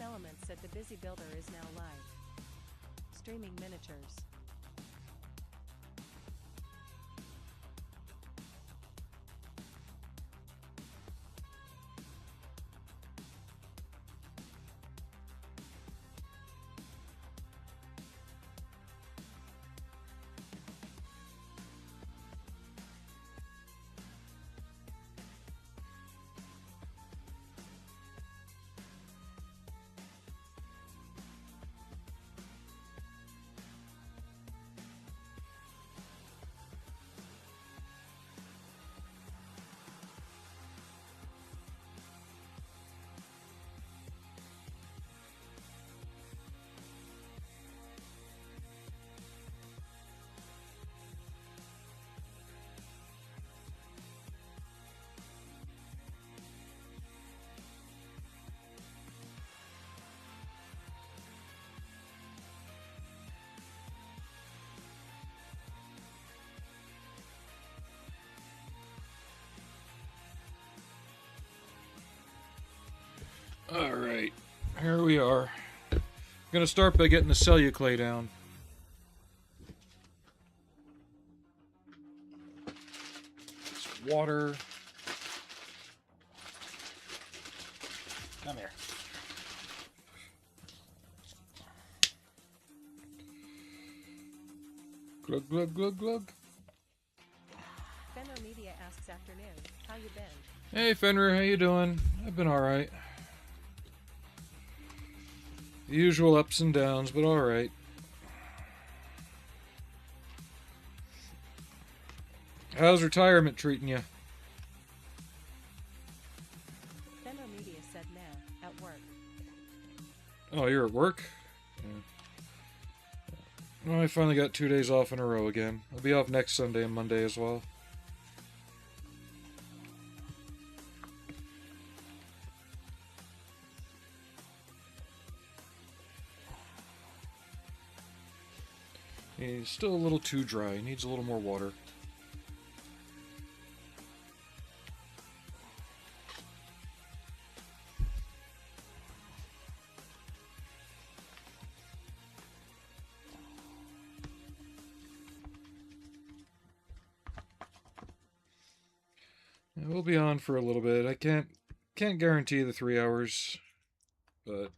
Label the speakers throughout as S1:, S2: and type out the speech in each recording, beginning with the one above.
S1: Element said the busy builder is now live. Streaming miniatures.
S2: Alright, here we are. I'm gonna start by getting the celluclay down. Some water. Come here. Glug, glug, glug, glug.
S1: Fenrir Media asks afternoon, how you been?
S2: Hey Fenrir, how you doing? I've been alright. The usual ups and downs, but alright. How's retirement treating you?
S1: Fenrir Media said nah, at work.
S2: Oh, you're at work? Yeah. Well, I finally got 2 days off in a row again. I'll be off next Sunday and Monday as well. He's still a little too dry. He needs a little more water. Yeah, we'll be on for a little bit. I can't guarantee the 3 hours, but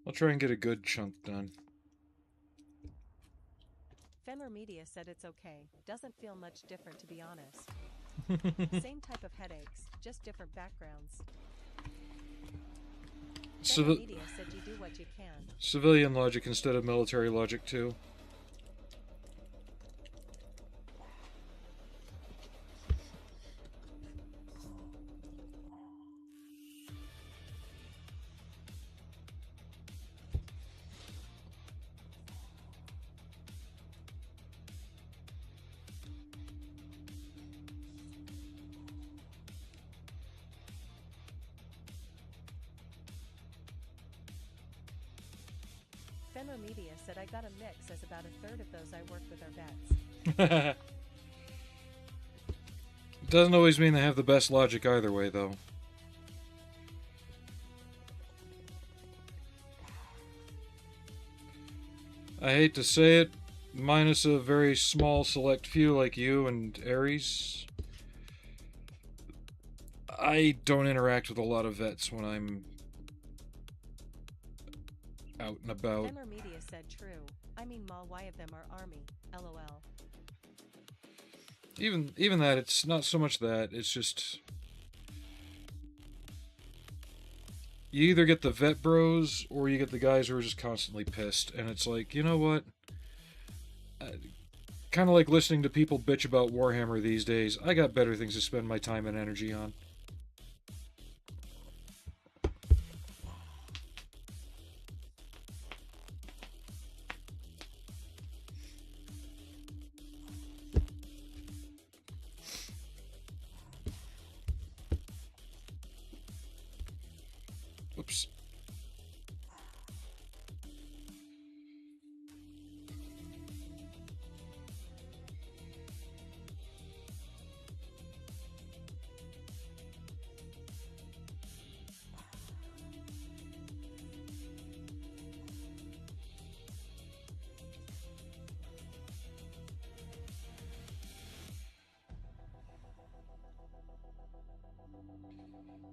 S2: I'll try and get a good chunk done.
S1: Fenrir Media said it's okay. Doesn't feel much different, to be honest. Same type of headaches, just different backgrounds. Fenrir Media said you do what you can.
S2: Civilian logic instead of military logic, too.
S1: Fenrir Media said I got a mix as about a third of those I work with are vets.
S2: Doesn't always mean they have the best logic either way, though. I hate to say it, minus a very small select few like you and Ares, I don't interact with a lot of vets when I'm out and about.
S1: Fenrir Media said true. I mean, why of them are Army, LOL.
S2: Even that, it's not so much that, it's just... You either get the vet bros, or you get the guys who are just constantly pissed, and it's like, you know what? Kind of like listening to people bitch about Warhammer these days. I got better things to spend my time and energy on. Oops.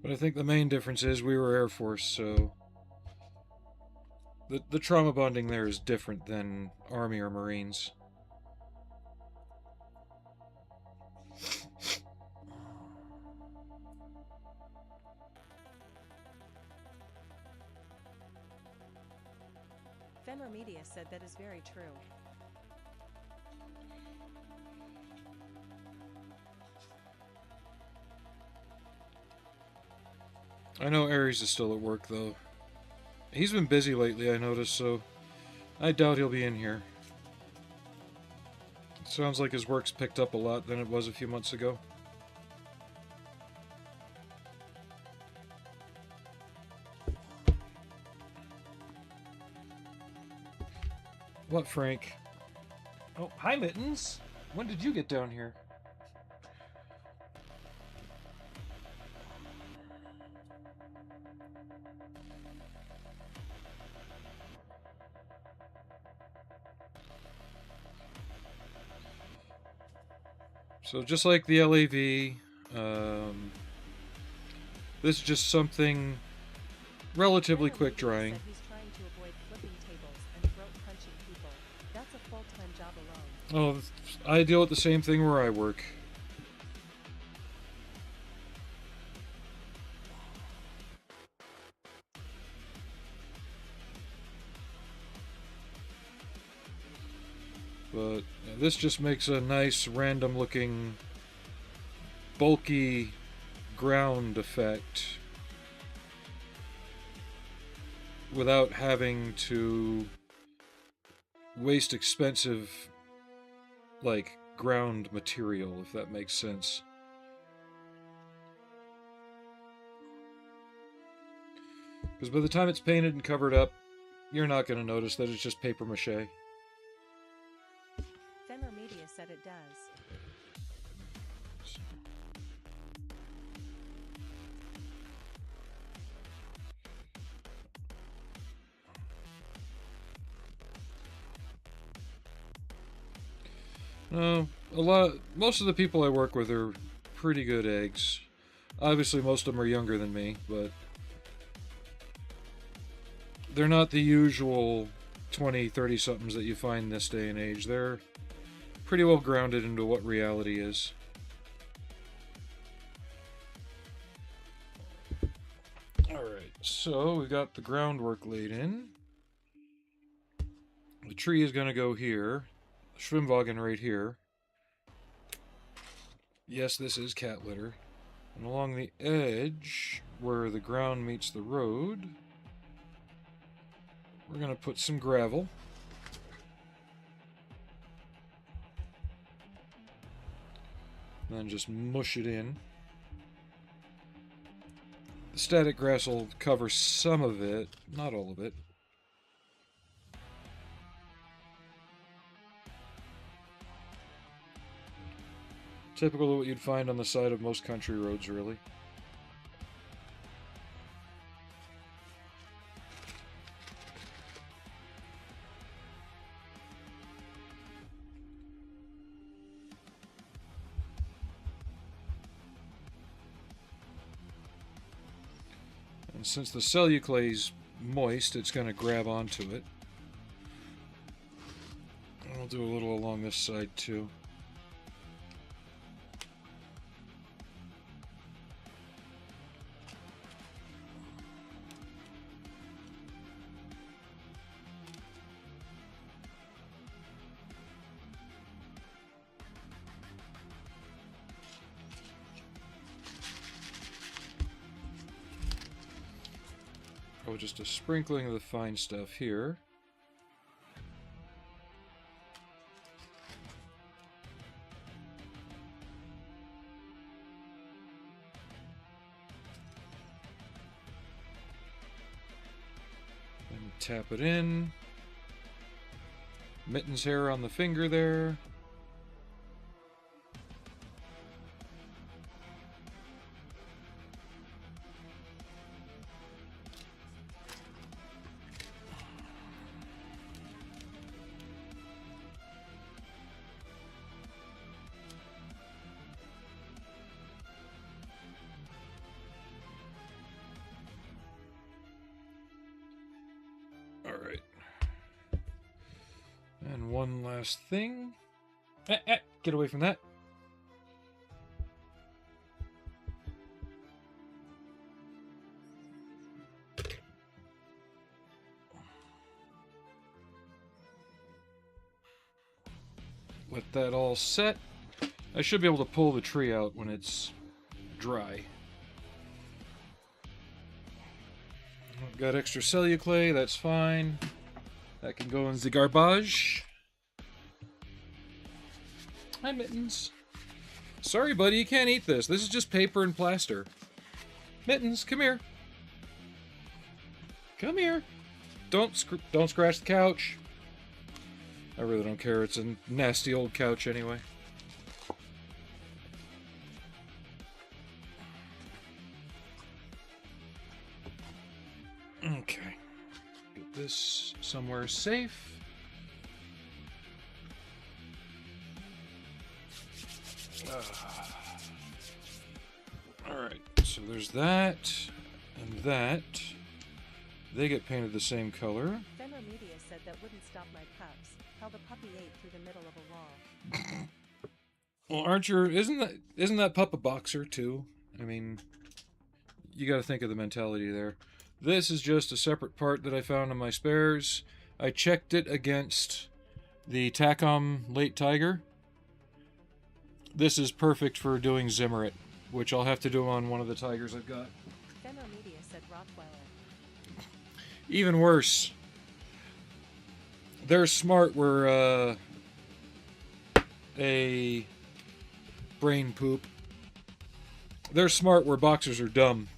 S2: But I think the main difference is we were Air Force, so the trauma bonding there is different than Army or Marines.
S1: Fenrir Media said that is very true.
S2: I know Ares is still at work, though. He's been busy lately, I noticed, so I doubt he'll be in here. It sounds like his work's picked up a lot than it was a few months ago. What, Frank? Oh, hi, Mittens. When did you get down here? So just like the LAV, this is just something relatively quick drying.
S1: Said he's trying to avoid flipping tables and throat punching people. That's a full-time job alone.
S2: Oh, I deal with the same thing where I work. But this just makes a nice random looking bulky ground effect without having to waste expensive like ground material, if that makes sense. Because by the time it's painted and covered up, you're not going to notice that it's just paper mache.
S1: Fenrir Media said it does.
S2: No, most of the people I work with are pretty good eggs. Obviously, most of them are younger than me, but they're not the usual 20, 30-somethings that you find this day and age. They're pretty well grounded into what reality is. Alright, so we've got the groundwork laid in. The tree is going to go here. The Schwimmwagen right here. Yes, this is cat litter. And along the edge, where the ground meets the road, we're going to put some gravel. And then just mush it in. The static grass will cover some of it, not all of it. Typical of what you'd find on the side of most country roads, really. And since the celluclay's moist, it's going to grab onto it. I'll do a little along this side too. Oh, just a sprinkling of the fine stuff here. And tap it in. Mittens hair on the finger there. And one last thing. Get away from that. Let that all set. I should be able to pull the tree out when it's dry. Got extra celluclay, that's fine. That can go in the garbage. Hi, Mittens. Sorry, buddy, you can't eat this. This is just paper and plaster. Mittens, come here. Come here. Don't scratch the couch. I really don't care. It's a nasty old couch anyway. Okay. Get this somewhere safe. Alright, so there's that, and that. They get painted the same color.
S1: Fenrir Media said that wouldn't stop my pups. How the puppy ate through the middle of a wall.
S2: Well, aren't you? Isn't that pup a boxer too? I mean, you got to think of the mentality there. This is just a separate part that I found in my spares. I checked it against the Tacom Late Tiger. This is perfect for doing Zimmerit, which I'll have to do on one of the tigers I've got.
S1: Fenrir Media said Rottweiler.
S2: Even worse. They're smart were a brain poop. They're smart where boxers are dumb.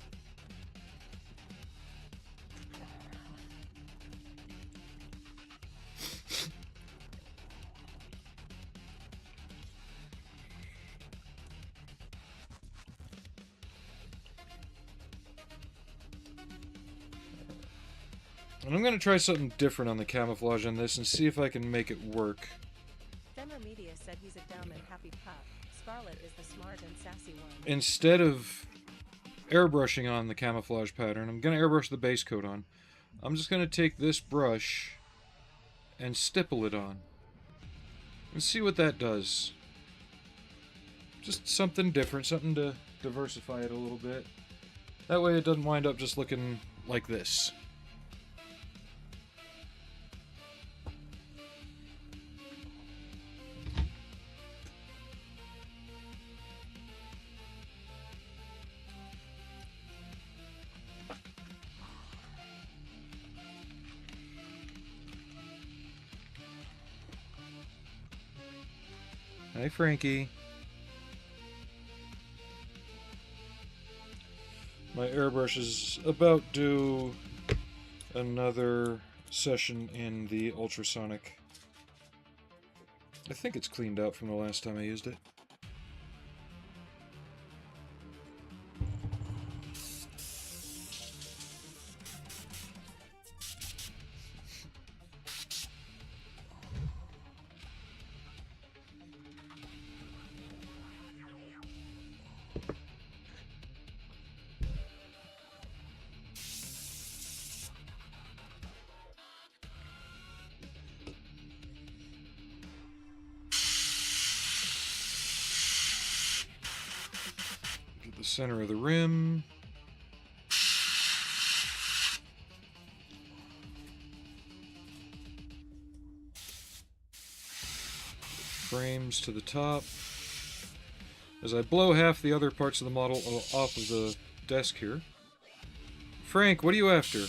S2: And I'm going to try something different on the camouflage on this and see if I can make it work.
S1: Fenrir Media said he's a dumb and happy pup. Scarlet is the smart and sassy one.
S2: Instead of airbrushing on the camouflage pattern, I'm going to airbrush the base coat on. I'm just going to take this brush and stipple it on. And see what that does. Just something different, something to diversify it a little bit. That way it doesn't wind up just looking like this. Hi, Frankie. My airbrush is about due another session in the ultrasonic. I think it's cleaned out from the last time I used it. The center of the rim. Frames to the top. As I blow half the other parts of the model off of the desk here. Frank, what are you after?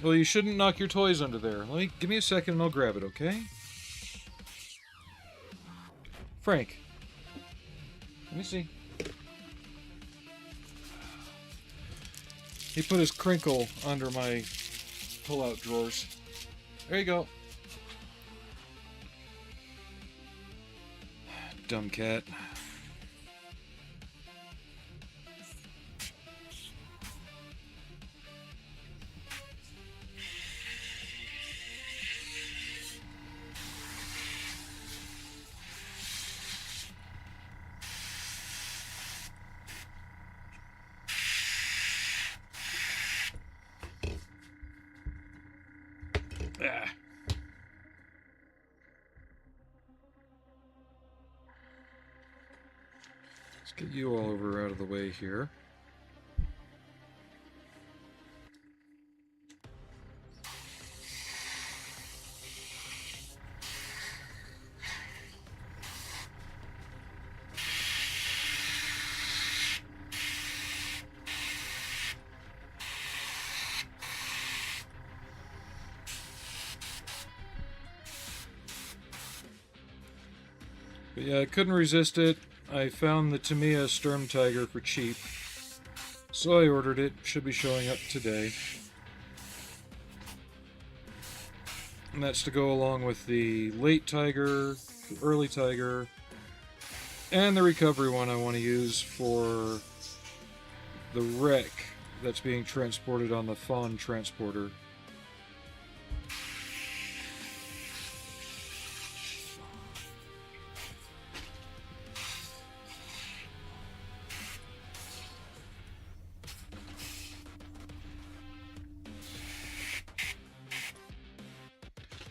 S2: Well, you shouldn't knock your toys under there. Give me a second and I'll grab it, okay? Frank. Let me see. He put his crinkle under my pull-out drawers. There you go. Dumb cat. Ah. Get you all over out of the way here. But yeah, I couldn't resist it. I found the Tamiya Sturm Tiger for cheap, so I ordered it. Should be showing up today. And that's to go along with the late Tiger, the early Tiger, and the recovery one I want to use for the wreck that's being transported on the Fawn transporter.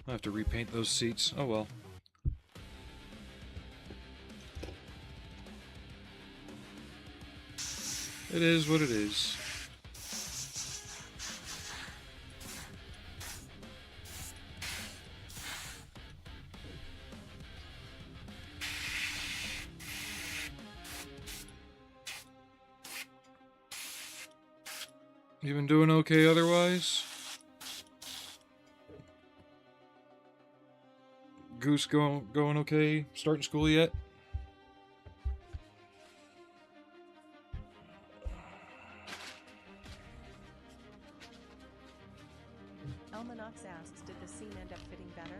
S2: I'll have to repaint those seats. Oh well. It is what it is. You been doing okay otherwise? Goose going okay? Starting school yet?
S1: Almanax asks, did the scene end up fitting better?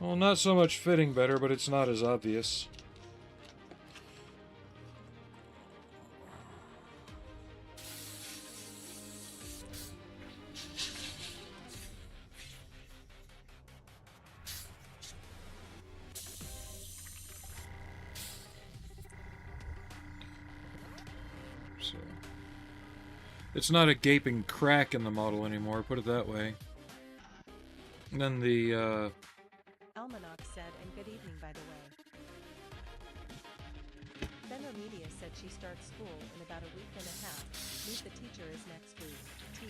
S2: Well, not so much fitting better, but it's not as obvious. So, it's not a gaping crack in the model anymore, put it that way. And then the,
S1: Almanac said, and good evening, by the way. Fenrir Media said she starts school in about a week and a half. Meet the teacher is next week. T.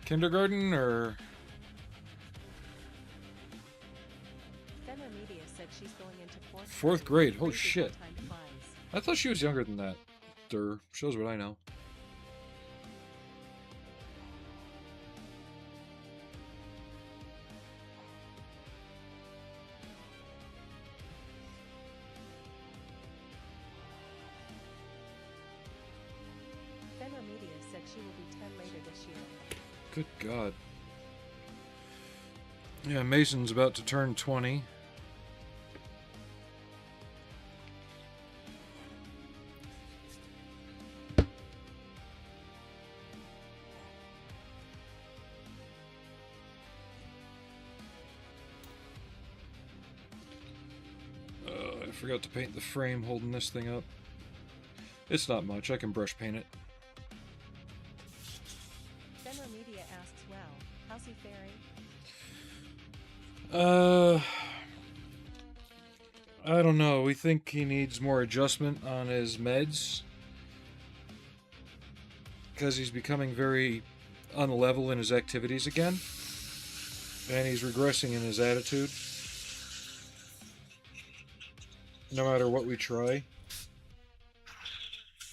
S2: kindergarten, or...
S1: Fenrir Media said she's going into
S2: Fourth grade? Oh,
S1: Crazy how
S2: shit.
S1: time flies.
S2: I thought she was younger than that. Shows what I know.
S1: Fenrir Media said she will be 10 later this year.
S2: Good God. Yeah, Mason's about to turn 20. I forgot to paint the frame holding this thing up. It's not much, I can brush paint it.
S1: Fenrir Media asks, well, how's he faring?
S2: I don't know. We think he needs more adjustment on his meds. Because he's becoming very unlevel in his activities again. And he's regressing in his attitude. No matter what we try.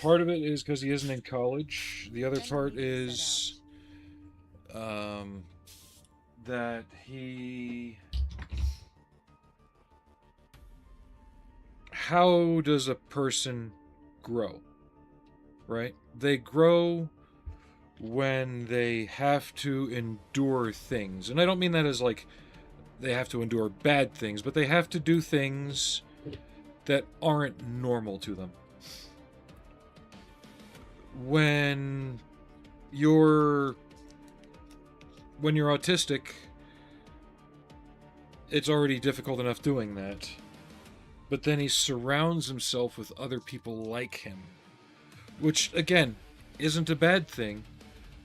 S2: Part of it is because he isn't in college. The other part is that he... How does a person grow? Right? They grow when they have to endure things. And I don't mean that as like they have to endure bad things, but they have to do things that aren't normal to them. When you're autistic, it's already difficult enough doing that. But then he surrounds himself with other people like him. Which, again, isn't a bad thing.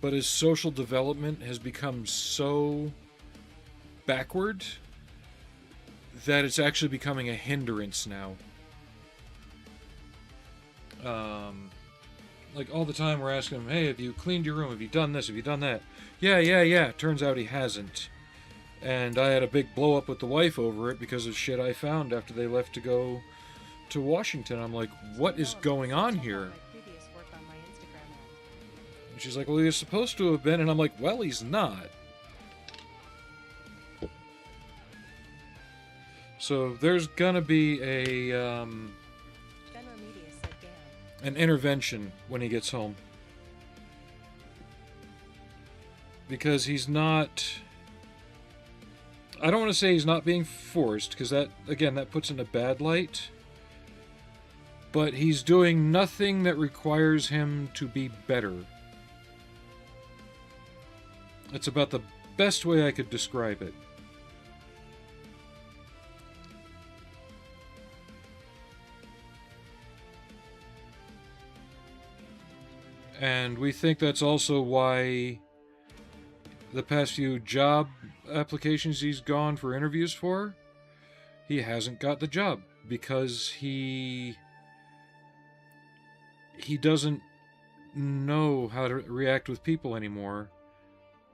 S2: But his social development has become so backward that it's actually becoming a hindrance now. Um, like all the time we're asking him, hey, have you cleaned your room? Have you done this? Have you done that? Yeah, yeah, yeah. Turns out he hasn't. And I had a big blow up with the wife over it because of shit I found after they left to go to Washington. I'm like, what is going on here? And she's like, well, he was supposed to have been. And I'm like, well, he's not. So there's gonna be an intervention when he gets home. Because he's not... I don't want to say he's not being forced, because that, again, that puts in a bad light. But he's doing nothing that requires him to be better. That's about the best way I could describe it. And we think that's also why the past few job applications he's gone for interviews for, he hasn't got the job. Because he doesn't know how to react with people anymore.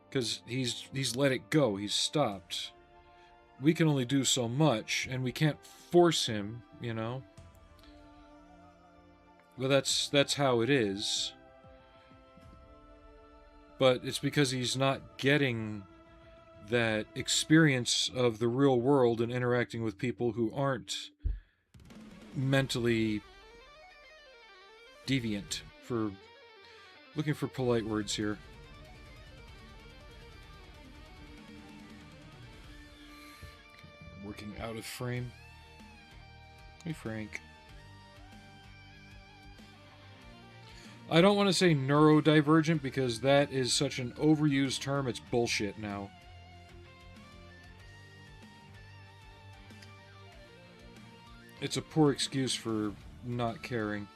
S2: Because he's let it go. He's stopped. We can only do so much, and we can't force him, you know? Well, that's how it is. But it's because he's not getting that experience of the real world and interacting with people who aren't mentally deviant, for looking for polite words here. Working out of frame. Hey, Frank. I don't want to say neurodivergent because that is such an overused term, it's bullshit now. It's a poor excuse for not caring.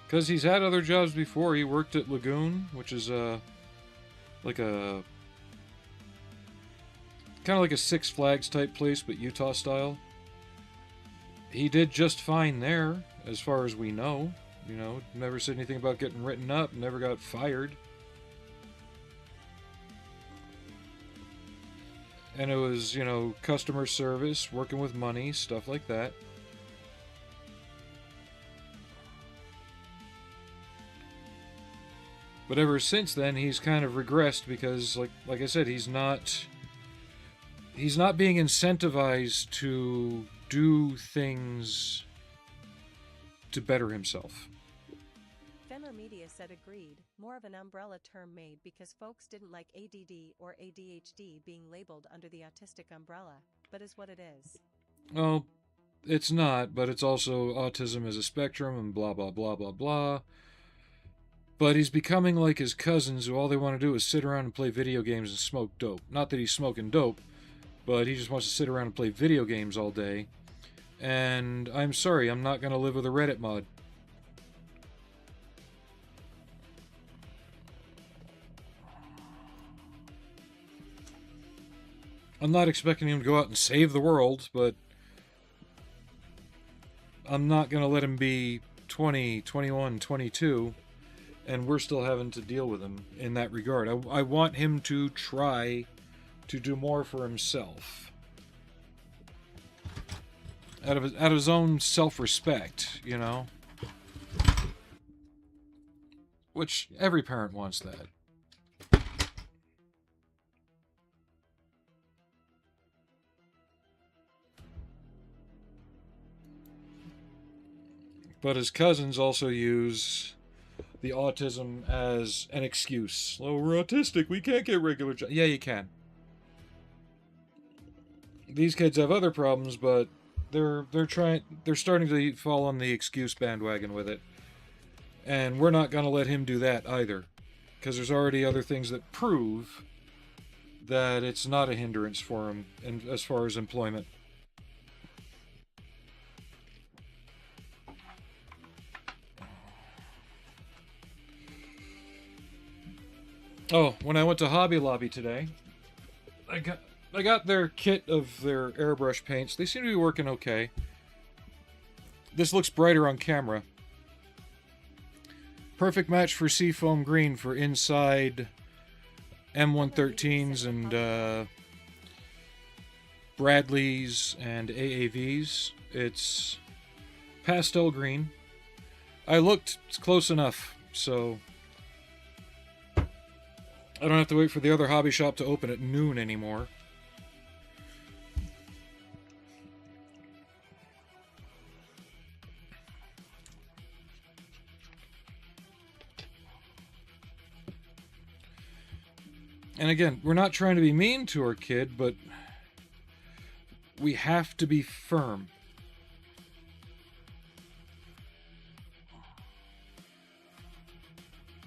S2: Because he's had other jobs before. He worked at Lagoon, which is like a kind of like a Six Flags type place, but Utah style. He did just fine there, as far as we know. You know, never said anything about getting written up, never got fired. And it was, you know, customer service, working with money, stuff like that. But ever since then, he's kind of regressed because, like I said, he's not being incentivized to do things to better himself.
S1: Fenner Media said agreed, more of an umbrella term made because folks didn't like ADD or ADHD being labeled under the autistic umbrella, but is what it is.
S2: Well, it's not, but it's also autism as a spectrum and blah, blah, blah, blah, blah. But he's becoming like his cousins who all they want to do is sit around and play video games and smoke dope. Not that he's smoking dope, but he just wants to sit around and play video games all day. And I'm sorry, I'm not going to live with a Reddit mod. I'm not expecting him to go out and save the world, but I'm not going to let him be 20, 21, 22, and we're still having to deal with him in that regard. I want him to try to do more for himself. Out of his own self-respect, you know? Which every parent wants that. But his cousins also use the autism as an excuse. Oh, we're autistic, we can't get regular jobs. Yeah, you can. These kids have other problems, but they're starting to fall on the excuse bandwagon with it. And we're not going to let him do that either. Because there's already other things that prove that it's not a hindrance for him as far as employment. Oh, when I went to Hobby Lobby today, I got their kit of their airbrush paints. They seem to be working okay. This looks brighter on camera. Perfect match for Seafoam Green for inside M113s and Bradleys and AAVs. It's pastel green. I looked, it's close enough, so I don't have to wait for the other hobby shop to open at noon anymore. And again, we're not trying to be mean to our kid, but we have to be firm.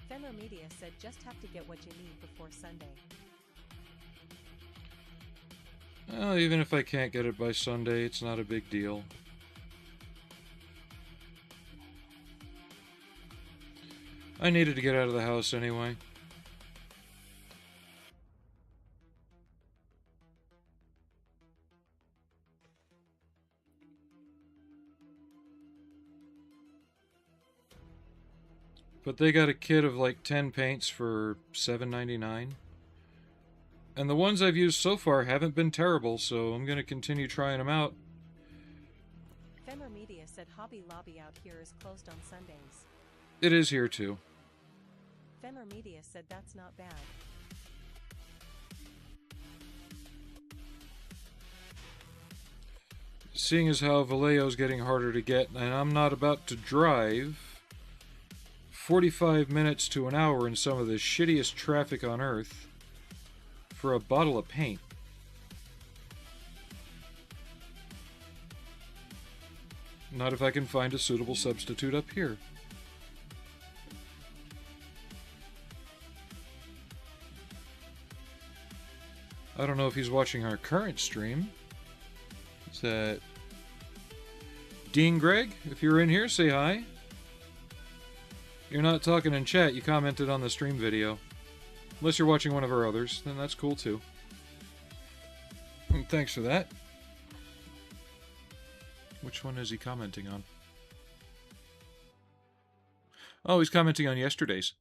S1: Fenner Media said just have to get what you need before Sunday.
S2: Well, even if I can't get it by Sunday, it's not a big deal. I needed to get out of the house anyway. But they got a kit of like 10 paints for $7.99. And the ones I've used so far haven't been terrible, so I'm going to continue trying them out.
S1: Fenner Media said Hobby Lobby out here is closed on Sundays.
S2: It is here too.
S1: Fenner Media said that's not bad.
S2: Seeing as how Vallejo's getting harder to get, and I'm not about to drive 45 minutes to an hour in some of the shittiest traffic on earth for a bottle of paint. Not if I can find a suitable substitute up here. I don't know if he's watching our current stream. Is that Dean Gregg? If you're in here, say hi. You're not talking in chat, you commented on the stream video. Unless you're watching one of our others, then that's cool too. And thanks for that. Which one is he commenting on? Oh, he's commenting on yesterday's.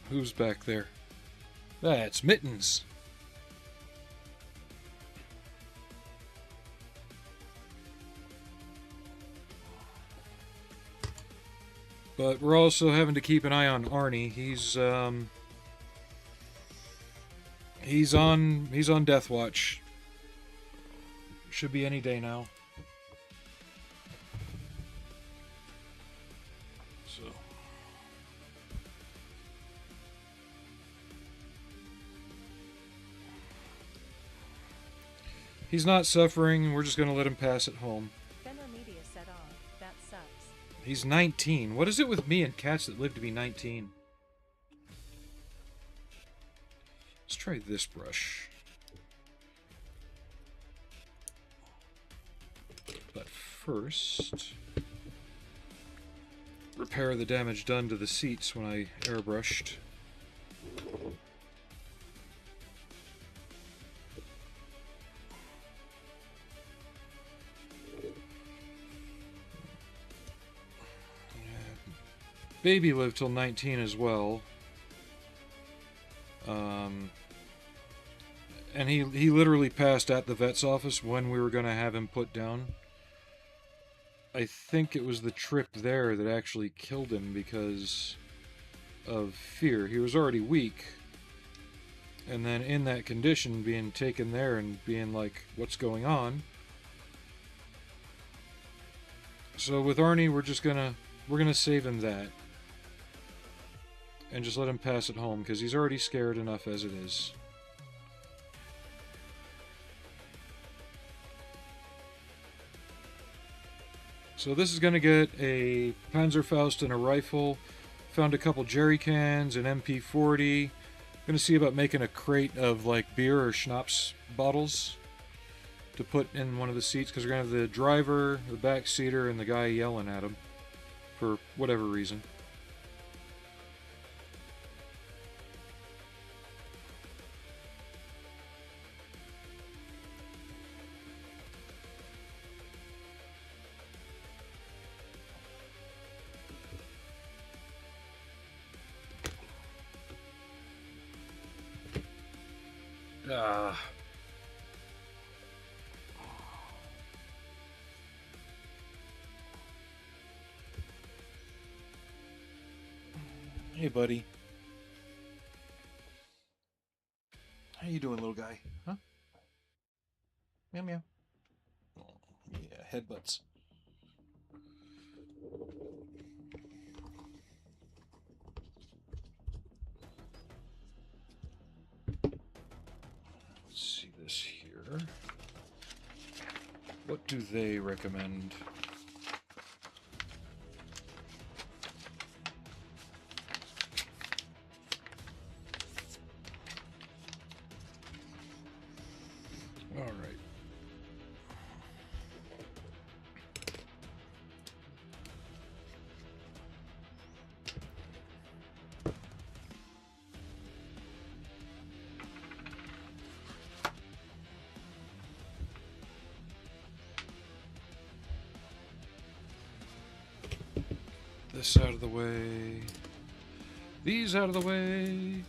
S2: Who's back there? That's Mittens. But we're also having to keep an eye on Arnie. He's on death watch. Should be any day now. So he's not suffering. We're just going to let him pass at home.
S1: Fenner Media said, "Oh, that sucks."
S2: He's 19. What is it with me and cats that live to be 19? Let's try this brush. But first, repair the damage done to the seats when I airbrushed. Baby lived till 19 as well. And he literally passed at the vet's office when we were going to have him put down. I think it was the trip there that actually killed him because of fear. He was already weak. And then in that condition, being taken there and being like, what's going on? So with Arnie, we're gonna save him that. And just let him pass it home, because he's already scared enough as it is. So this is gonna get a Panzerfaust and a rifle. Found a couple jerry cans, an MP40. Gonna see about making a crate of like beer or schnapps bottles to put in one of the seats, because we're gonna have the driver, the back seater, and the guy yelling at him for whatever reason. Ah. Hey, buddy. How you doing, little guy? Huh? Meow meow. Oh, yeah, headbutts. Let's see this here. What do they recommend? All right. This out of the way. These out of the way.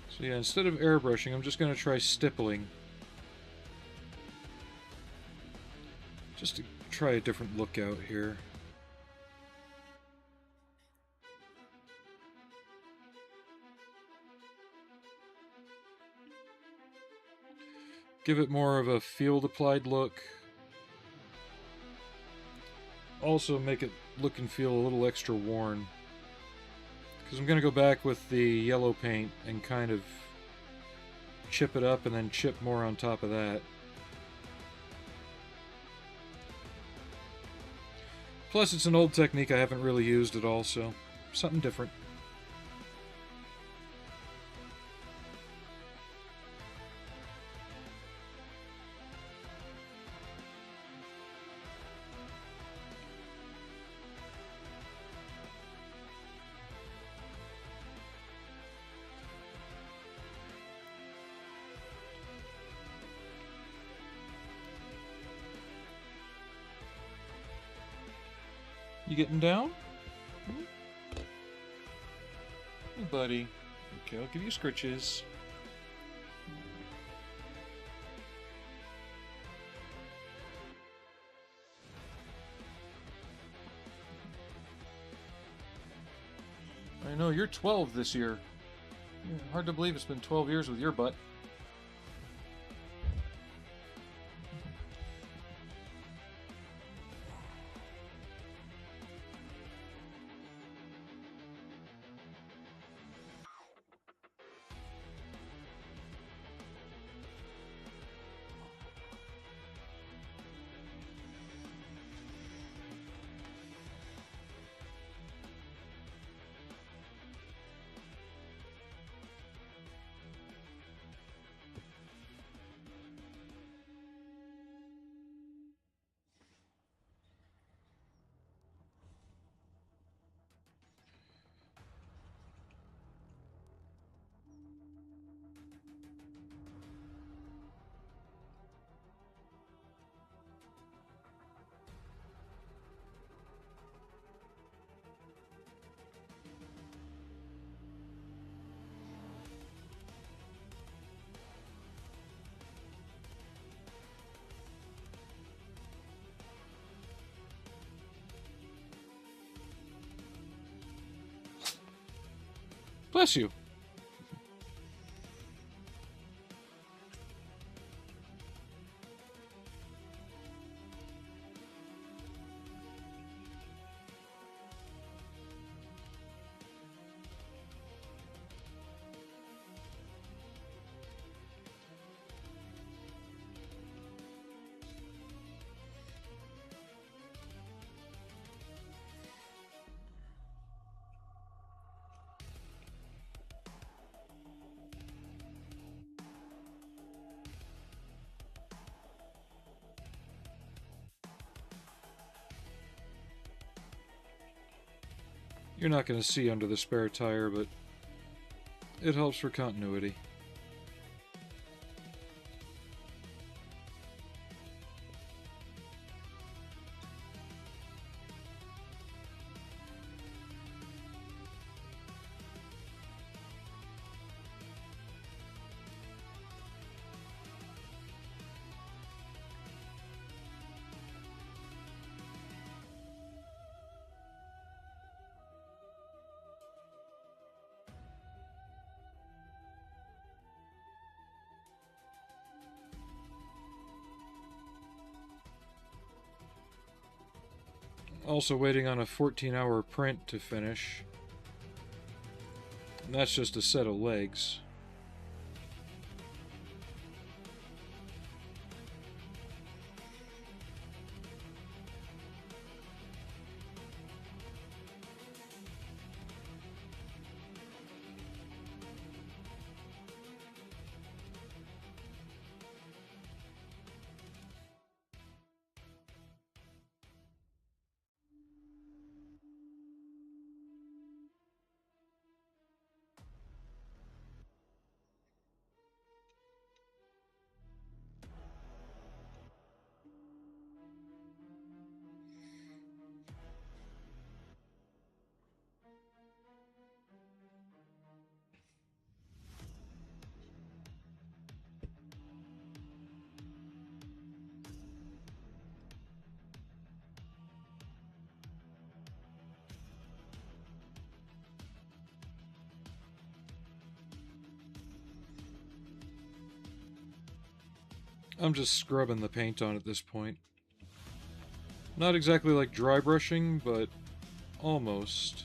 S2: So yeah, instead of airbrushing, I'm just going to try stippling. Just to try a different look out here. Give it more of a field applied look. Also make it look and feel a little extra worn. Because I'm going to go back with the yellow paint and kind of chip it up and then chip more on top of that. Plus it's an old technique I haven't really used at all, so something different. You getting down? Hey, buddy. Okay, I'll give you scritches. I know, you're 12 this year. Yeah, hard to believe it's been 12 years with your butt. Bless you. You're not going to see under the spare tire, but it helps for continuity. Also waiting on a 14-hour print to finish. And that's just a set of legs. I'm just scrubbing the paint on at this point. Not exactly like dry brushing, but almost.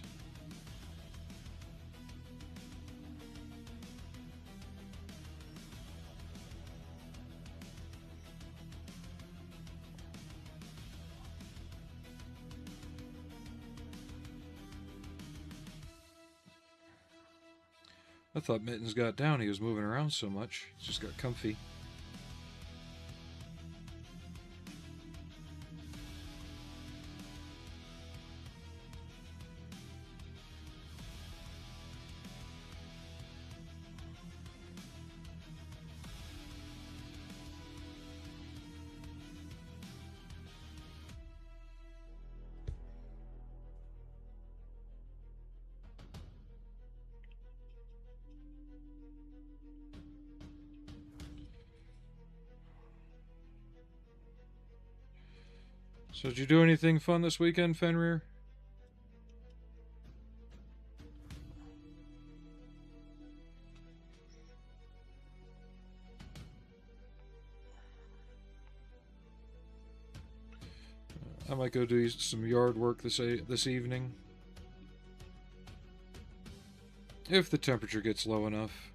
S2: I thought Mittens got down. He was moving around so much. He just got comfy. So did you do anything fun this weekend, Fenrir? I might go do some yard work this evening. If the temperature gets low enough.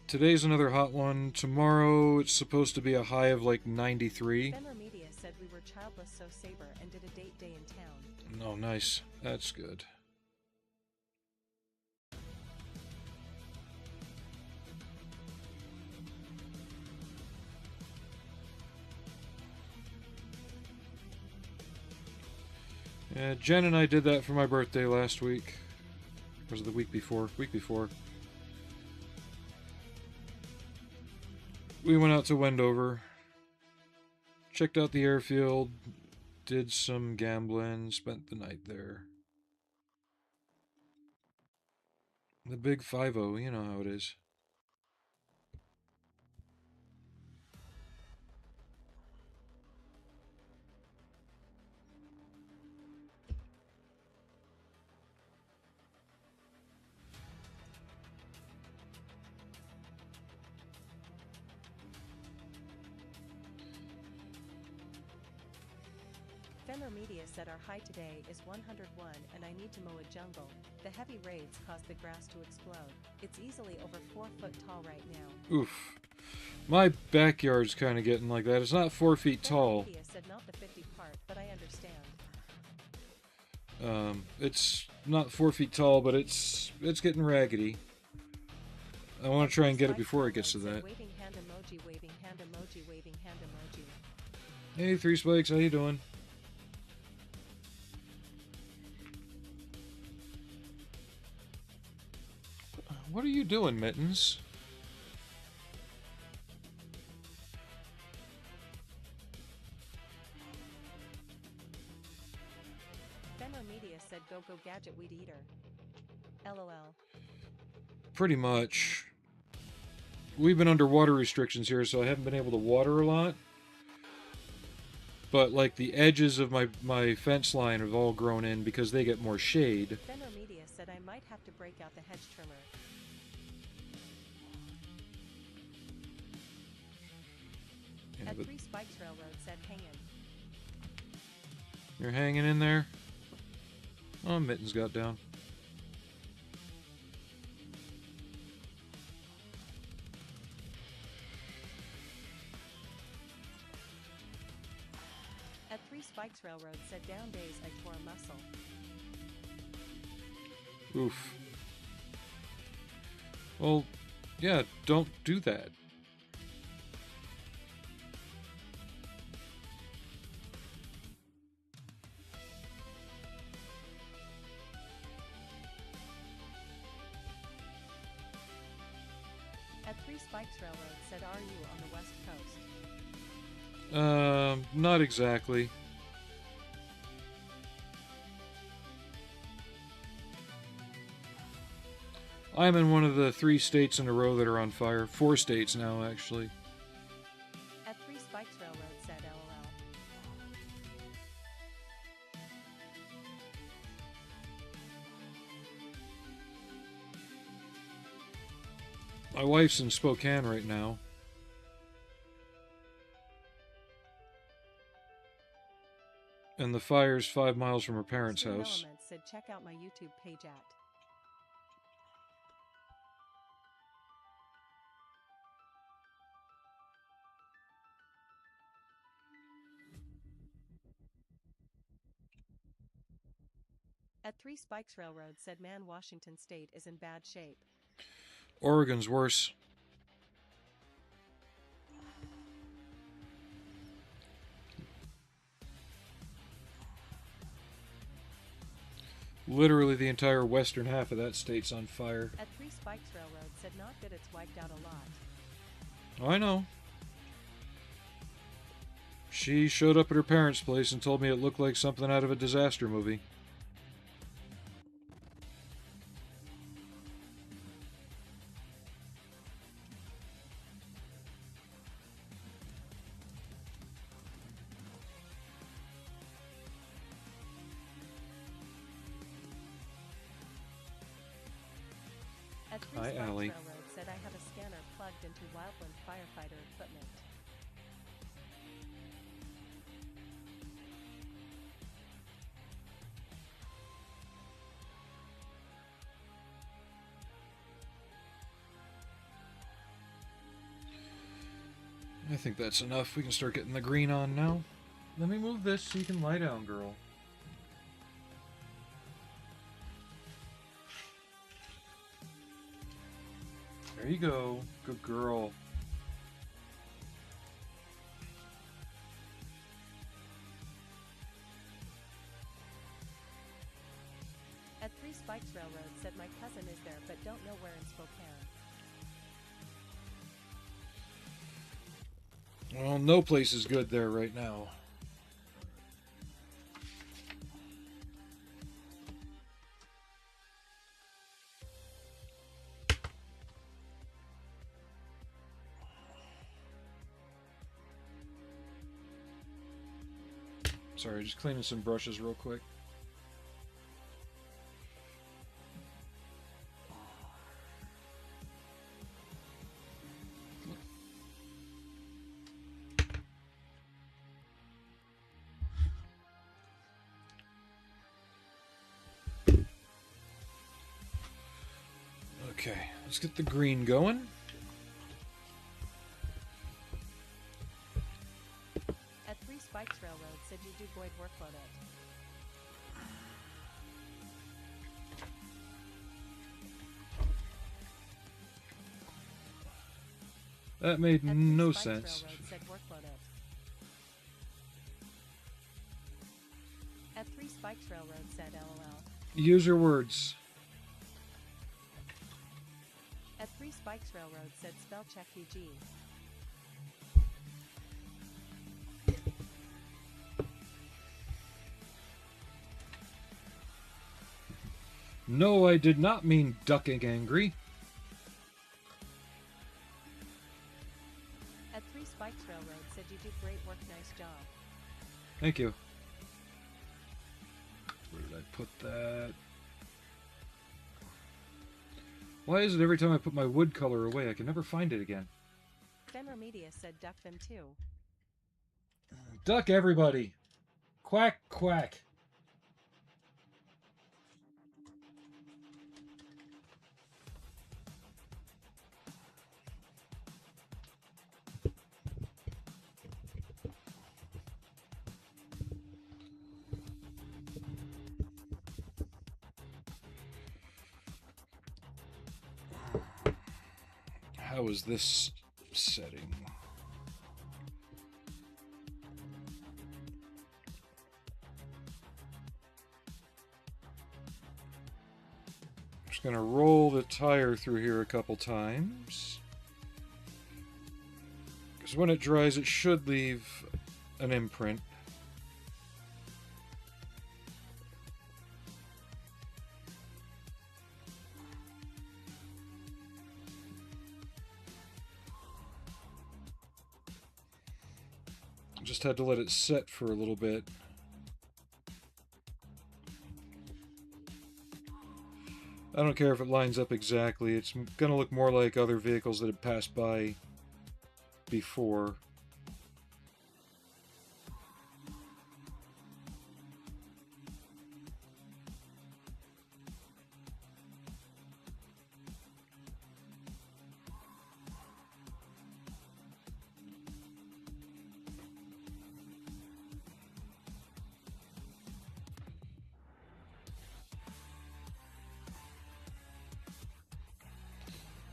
S2: Today's another hot one. Tomorrow it's supposed to be a high of like 93.
S1: Fenrir Media said we were childless so Saber and did a date day in town.
S2: Oh, nice. That's good. Yeah, Jen and I did that for my birthday last week. Or was it the week before? Week before. We went out to Wendover, checked out the airfield, did some gambling, spent the night there. The big 5-0, you know how it is.
S1: Fenner Media said our high today is 101 and I need to mow a jungle. The heavy raids caused the grass to explode. It's easily over 4 foot tall right now.
S2: Oof. My backyard's kind of getting like that. It's not 4 feet tall.
S1: Media said not the 50 part, but I understand.
S2: It's not 4 feet tall, but it's getting raggedy. I want to try and get it before it gets to that.
S1: Waving hand emoji, waving hand emoji, waving hand emoji.
S2: Hey, Three Spikes, how you doing? What are you doing, Mittens?
S1: Fenner Media said go gadget weed eater. LOL.
S2: Pretty much. We've been under water restrictions here, so I haven't been able to water a lot. But, like, the edges of my fence line have all grown in because they get more shade.
S1: Fenner Media said I might have to break out the hedge trimmer.
S2: Yeah,
S1: At 3 Spikes Railroad said hanging.
S2: You're hanging in there? Oh, Mittens got down.
S1: At 3 Spikes Railroad said down days I tore a muscle.
S2: Oof. Well, yeah, don't do that.
S1: At 3 Spikes Railroad said are you on the west coast?
S2: Not exactly. I'm in one of the 3 states in a row that are on fire. 4 states now, actually.
S1: At 3 Spikes Railroad said LOL.
S2: My wife's in Spokane right now. And the fire's 5 miles from her parents'
S1: Stream
S2: house.
S1: Elements said check out my YouTube page at. At 3 Spikes Railroad said man Washington State is in bad shape.
S2: Oregon's worse. Literally the entire western half of that state's on fire.
S1: At 3 Spikes Railroad said not good it's wiped out a lot.
S2: I know. She showed up at her parents' place and told me it looked like something out of a disaster movie.
S1: At 3
S2: Hi,
S1: Spikes
S2: Allie.
S1: Railroad said I have a scanner plugged into Wildland firefighter equipment.
S2: I think that's enough. We can start getting the green on now. Let me move this so you can lie down, girl. There you go. Good girl.
S1: At 3 Spikes Railroad said my cousin is there but don't know where in Spokane.
S2: Well, no place is good there right now. Sorry, just cleaning some brushes real quick. Okay, let's get the green going.
S1: At 3 Spikes Railroad said you do void workload it.
S2: That made
S1: At 3
S2: no
S1: Spikes
S2: sense.
S1: Railroad said workload it. At 3 Spikes Railroad said LOL.
S2: Use your words.
S1: At 3 Spikes Railroad said spell check VG.
S2: No, I did not mean ducking angry.
S1: At 3 Spikes Railroad said you do great work, nice job.
S2: Thank you. Where did I put that? Why is it every time I put my wood color away, I can never find it again?
S1: Fenrir Media said duck them too.
S2: Duck everybody! Quack, quack! How is this setting? Just gonna roll the tire through here a couple times. Because when it dries, it should leave an imprint. Just had to let it set for a little bit. I don't care if it lines up exactly. It's going to look more like other vehicles that had passed by before.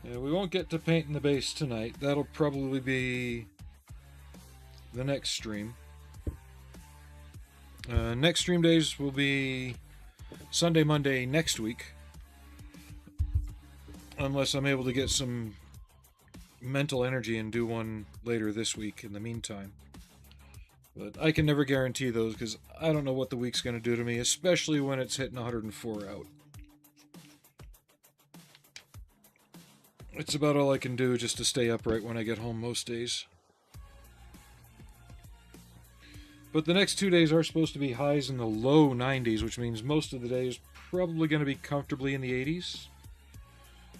S2: Yeah, we won't get to painting the base tonight. That'll probably be the next stream. Next stream days will be Sunday, Monday next week. Unless I'm able to get some mental energy and do one later this week in the meantime. But I can never guarantee those because I don't know what the week's going to do to me, especially when it's hitting 104 out. It's about all I can do just to stay upright when I get home most days. But the next 2 days are supposed to be highs in the low 90s, which means most of the day is probably going to be comfortably in the 80s.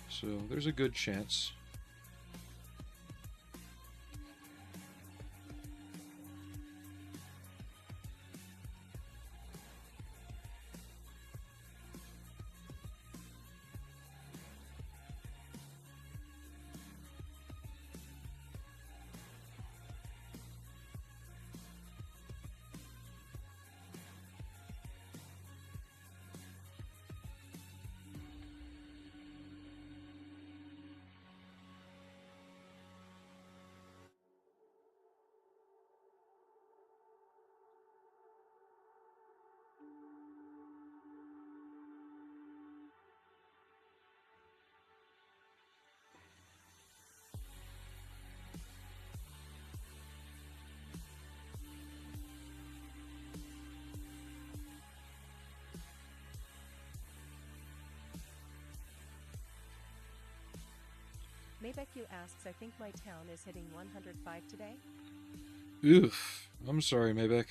S2: So there's a good chance.
S1: Maybeck asks, I think my town is hitting 105 today?
S2: Oof. I'm sorry, Maybeck.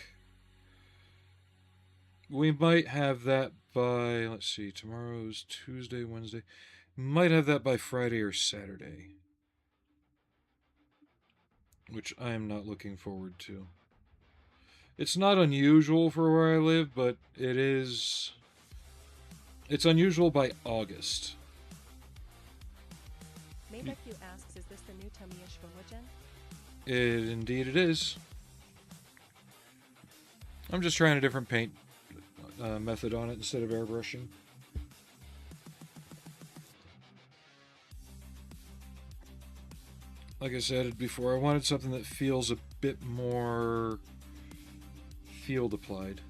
S2: We might have that by, let's see, tomorrow's Tuesday, Wednesday. Might have that by Friday or Saturday. Which I am not looking forward to. It's not unusual for where I live, but it is... It's unusual by August.
S1: Maybeck asks, is this the new Tamiya Schwimmwagen?
S2: Indeed it is. I'm just trying a different paint method on it instead of airbrushing. Like I said before, I wanted something that feels a bit more field applied.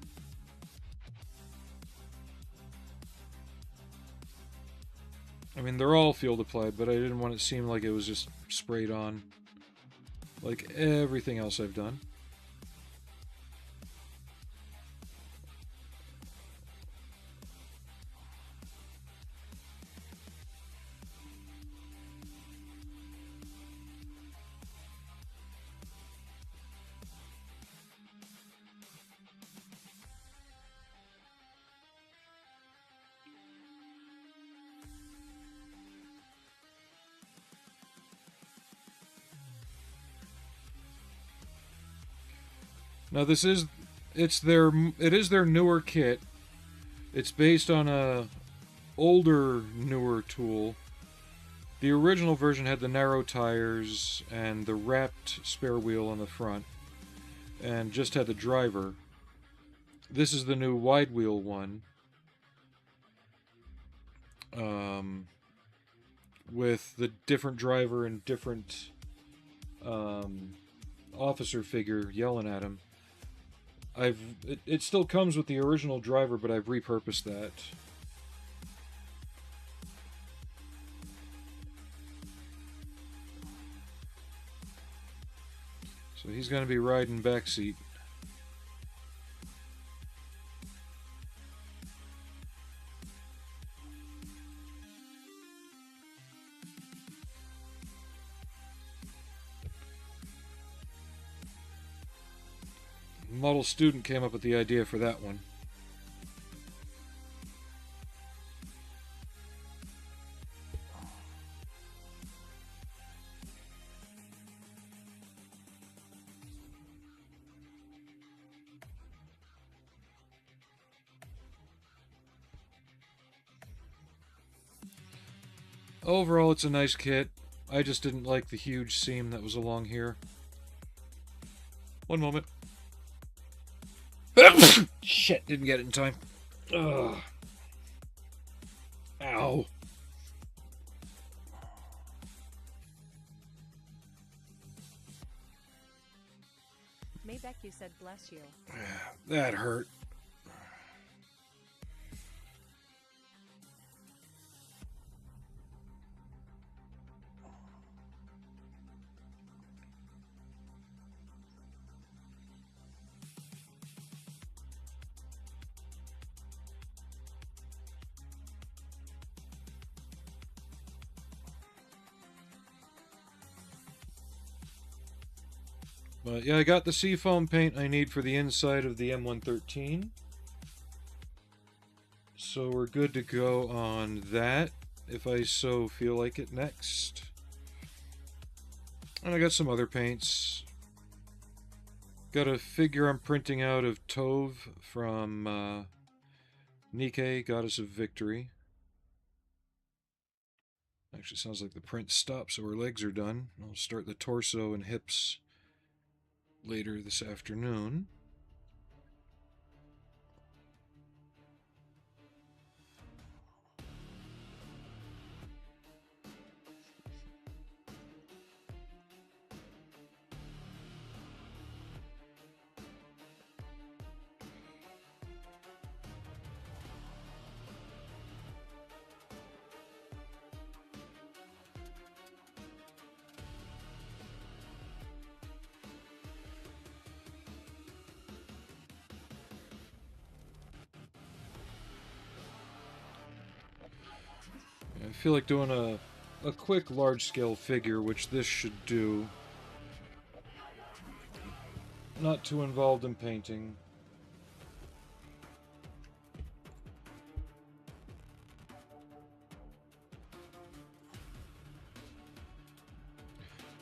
S2: I mean, they're all field applied, but I didn't want it to seem like it was just sprayed on like everything else I've done. Now it is their newer kit. It's based on a older, newer tool. The original version had the narrow tires and the wrapped spare wheel on the front, and just had the driver. This is the new wide wheel one, with the different driver and different officer figure yelling at him. It still comes with the original driver, but I've repurposed that. So he's going to be riding backseat. Model student came up with the idea for that one. Overall, it's a nice kit. I just didn't like the huge seam that was along here. One moment. Shit, didn't get it in time. Ugh. Ow.
S1: Maybeck, you said bless you.
S2: That hurt. But yeah, I got the seafoam paint I need for the inside of the M113. So we're good to go on that, if I so feel like it next. And I got some other paints. Got a figure I'm printing out of Tove from Nike, Goddess of Victory. Actually sounds like the print stopped, so her legs are done. I'll start the torso and hips later this afternoon. I feel like doing a quick large-scale figure, which this should do. Not too involved in painting.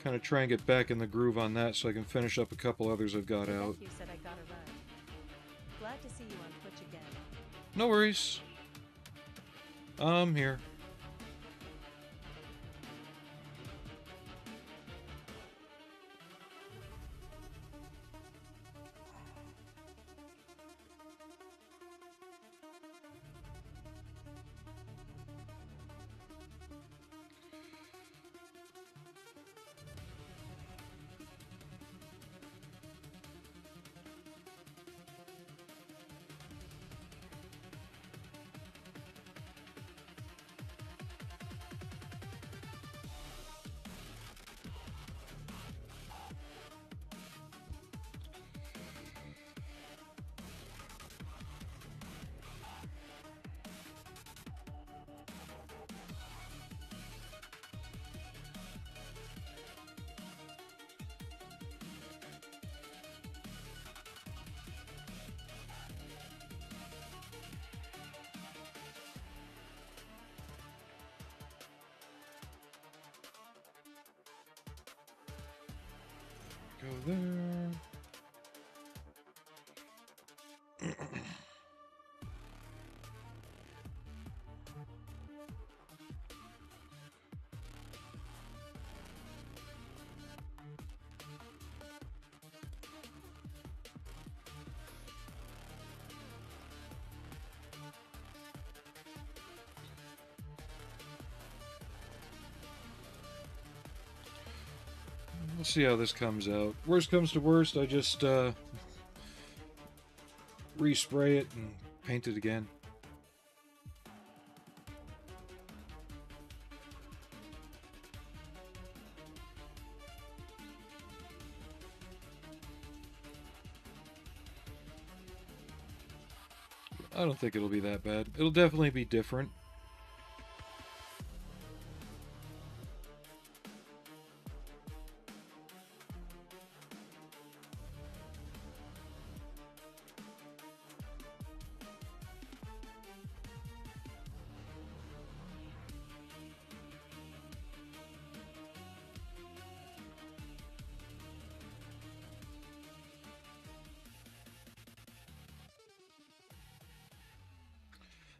S2: Kind of try and get back in the groove on that so I can finish up a couple others I've got out.
S1: You said I gotta run. Glad to see you on Twitch again.
S2: No worries. I'm here. Go there. We'll see how this comes out. Worst comes to worst, I just respray it and paint it again. I don't think it'll be that bad. It'll definitely be different.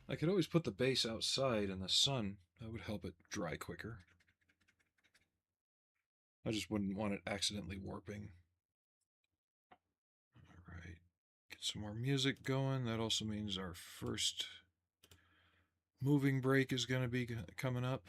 S2: I could always put the base outside in the sun. That would help it dry quicker. I just wouldn't want it accidentally warping. Alright. Get some more music going. That also means our first moving break is going to be coming up.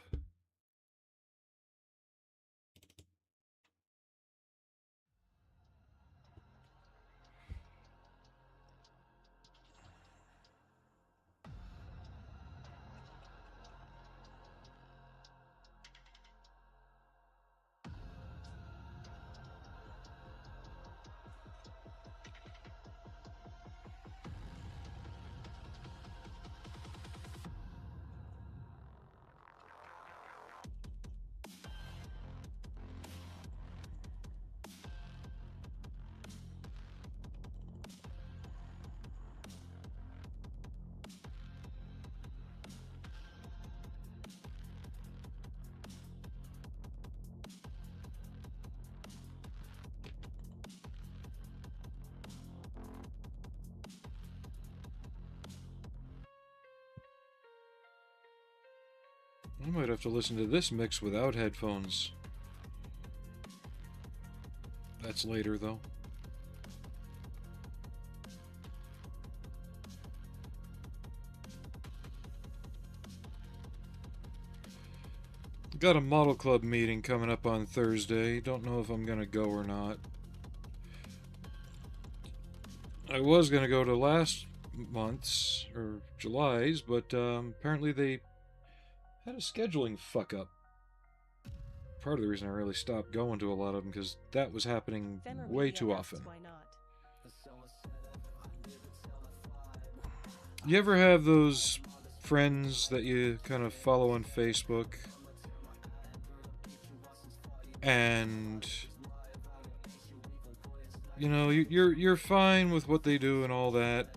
S2: I might have to listen to this mix without headphones. That's later, though. Got a model club meeting coming up on Thursday. Don't know if I'm going to go or not. I was going to go to last month's, or July's, but apparently they had a scheduling fuck up. Part of the reason I really stopped going to a lot of them, because that was happening way too often.
S1: Why not?
S2: You ever have those friends that you kind of follow on Facebook, and you know you're fine with what they do and all that,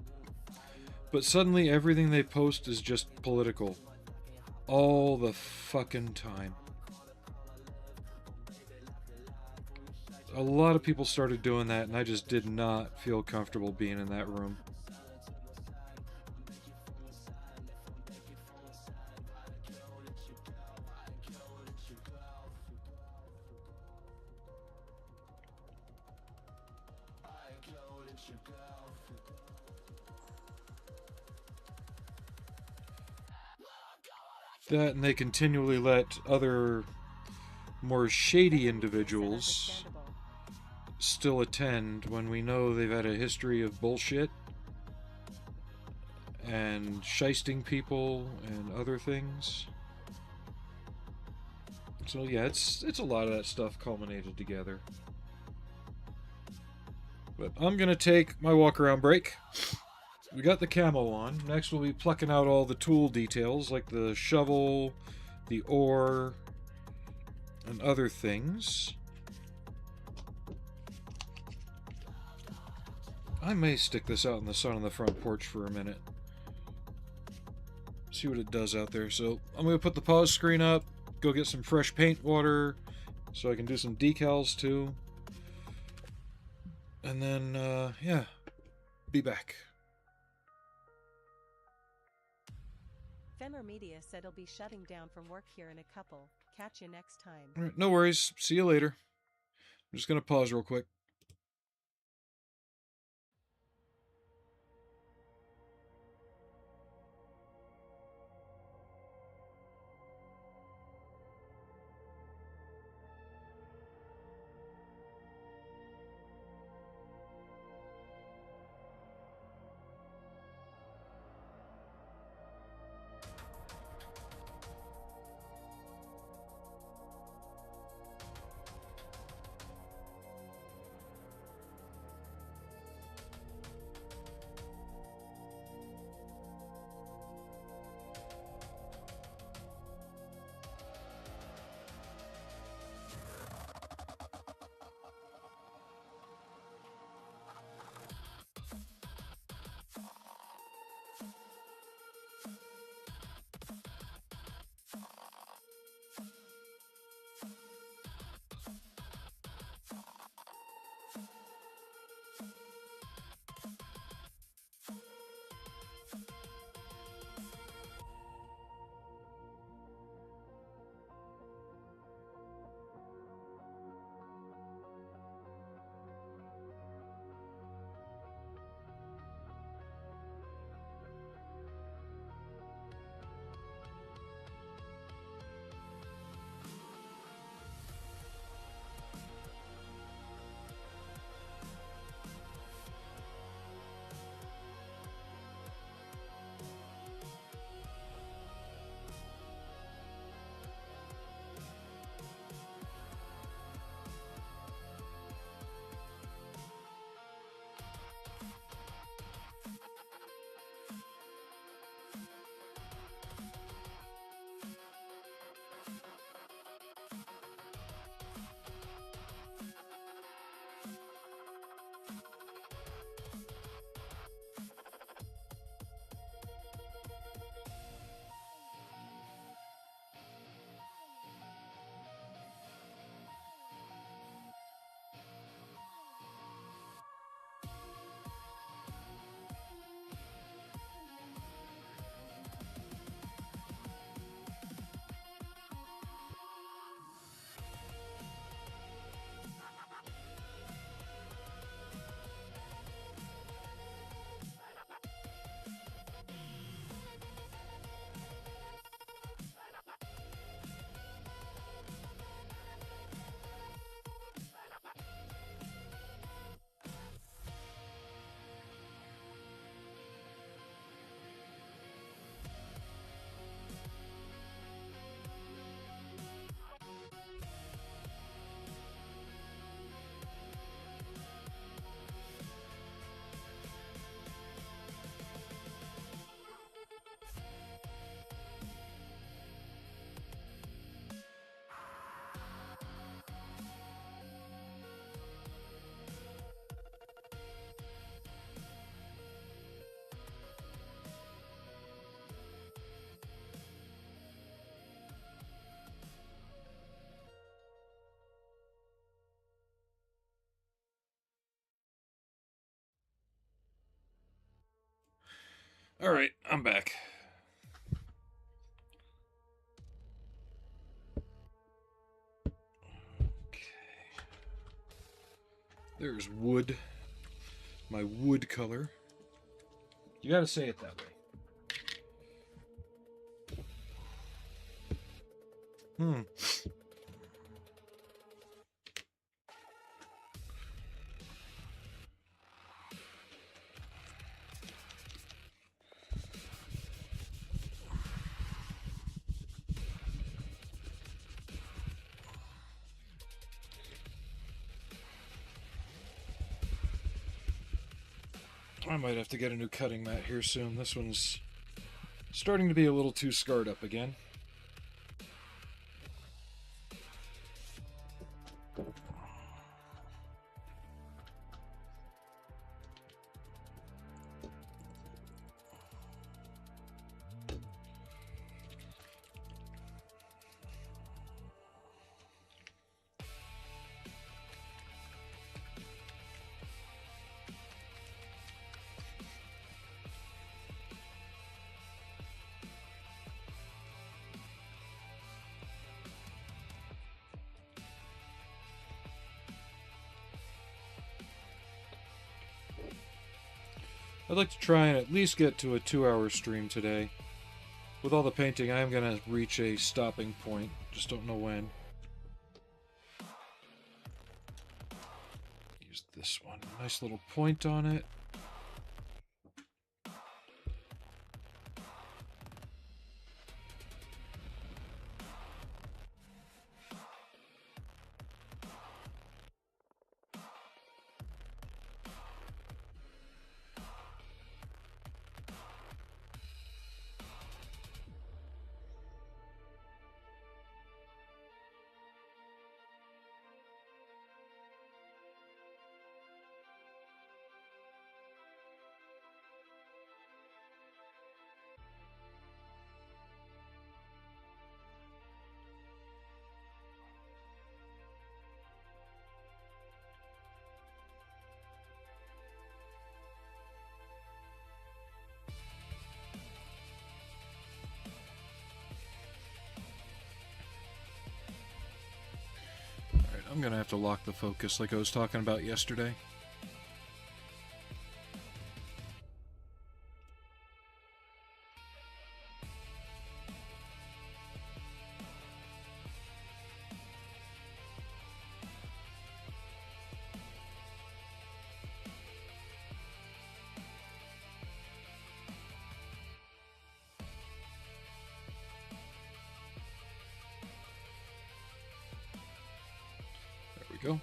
S2: but suddenly everything they post is just political all the fucking time? A lot of people started doing that, and I just did not feel comfortable being in that room. That, and they continually let other more shady individuals still attend when we know they've had a history of bullshit and shysting people and other things. So yeah, it's a lot of that stuff culminated together. But I'm gonna take my walk around break. We got the camo on. Next we'll be plucking out all the tool details like the shovel, the oar, and other things. I may stick this out in the sun on the front porch for a minute. See what it does out there. So I'm going to put the pause screen up, go get some fresh paint water so I can do some decals too. and then, yeah, be back.
S1: Fenner Media said he'll be shutting down from work here in a couple. Catch you next time.
S2: All right, no worries. See you later. I'm just going to pause real quick. All right, I'm back. Okay. There's wood. My wood color. You gotta say it that way. I might have to get a new cutting mat here soon. This one's starting to be a little too scarred up again. I'd like to try and at least get to a 2-hour stream today. With all the painting, I am going to reach a stopping point. Just don't know when. Use this one. Nice little point on it. I'm gonna have to lock the focus like I was talking about yesterday. There we go.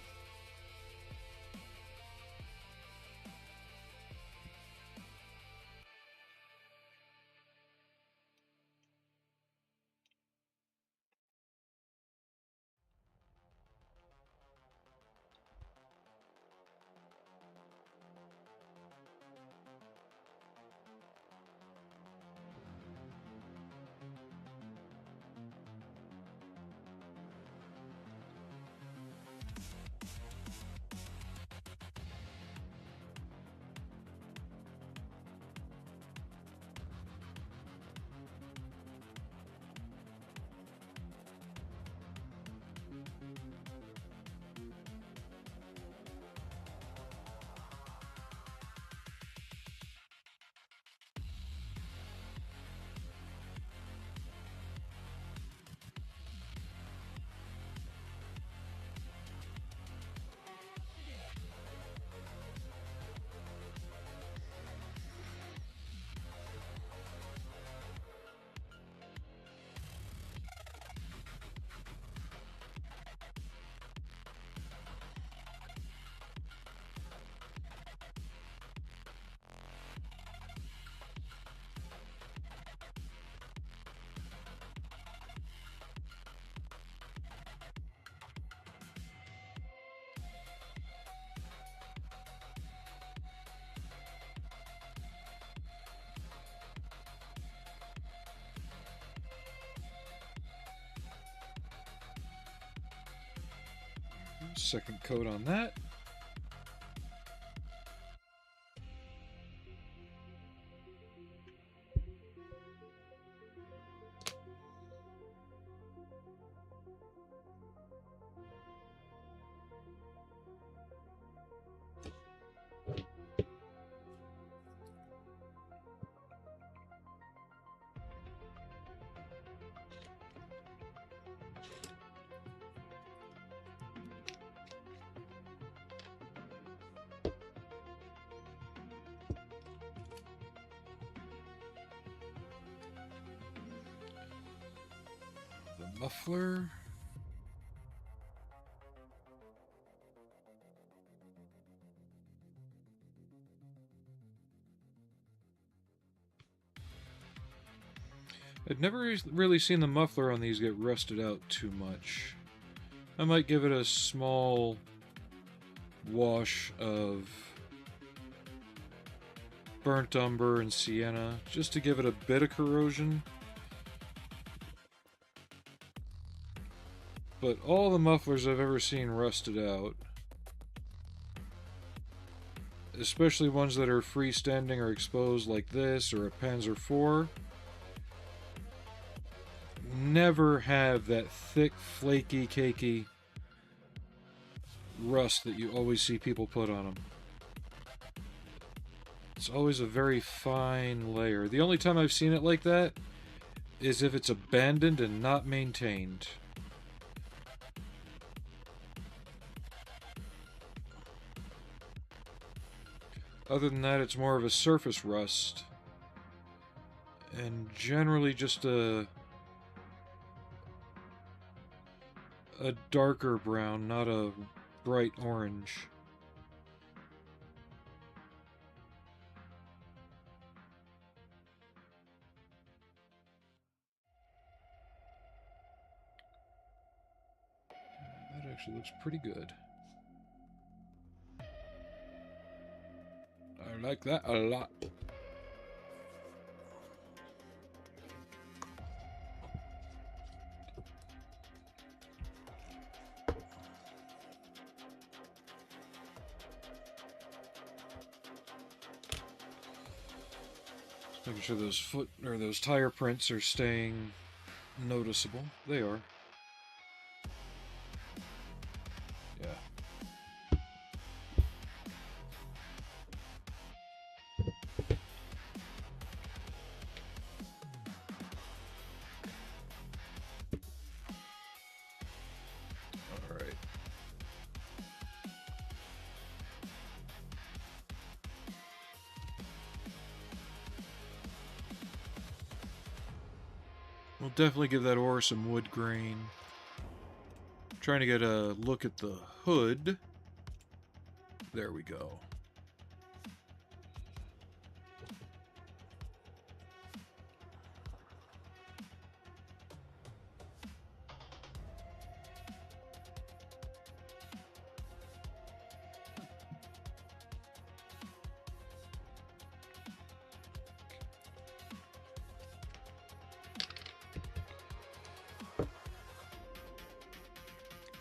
S2: Second coat on that. The muffler. I'd never really seen the muffler on these get rusted out too much. I might give it a small wash of burnt umber and sienna just to give it a bit of corrosion. But all the mufflers I've ever seen rusted out, especially ones that are freestanding or exposed like this or a Panzer IV, never have that thick, flaky, cakey rust that you always see people put on them. It's always a very fine layer. The only time I've seen it like that is if it's abandoned and not maintained. Other than that, it's more of a surface rust. And generally just a darker brown, not a bright orange. That actually looks pretty good. I like that a lot. Just making sure those foot or those tire prints are staying noticeable. They are. Yeah. All right. We'll definitely give that ore some wood grain. Trying to get a look at the hood. There we go.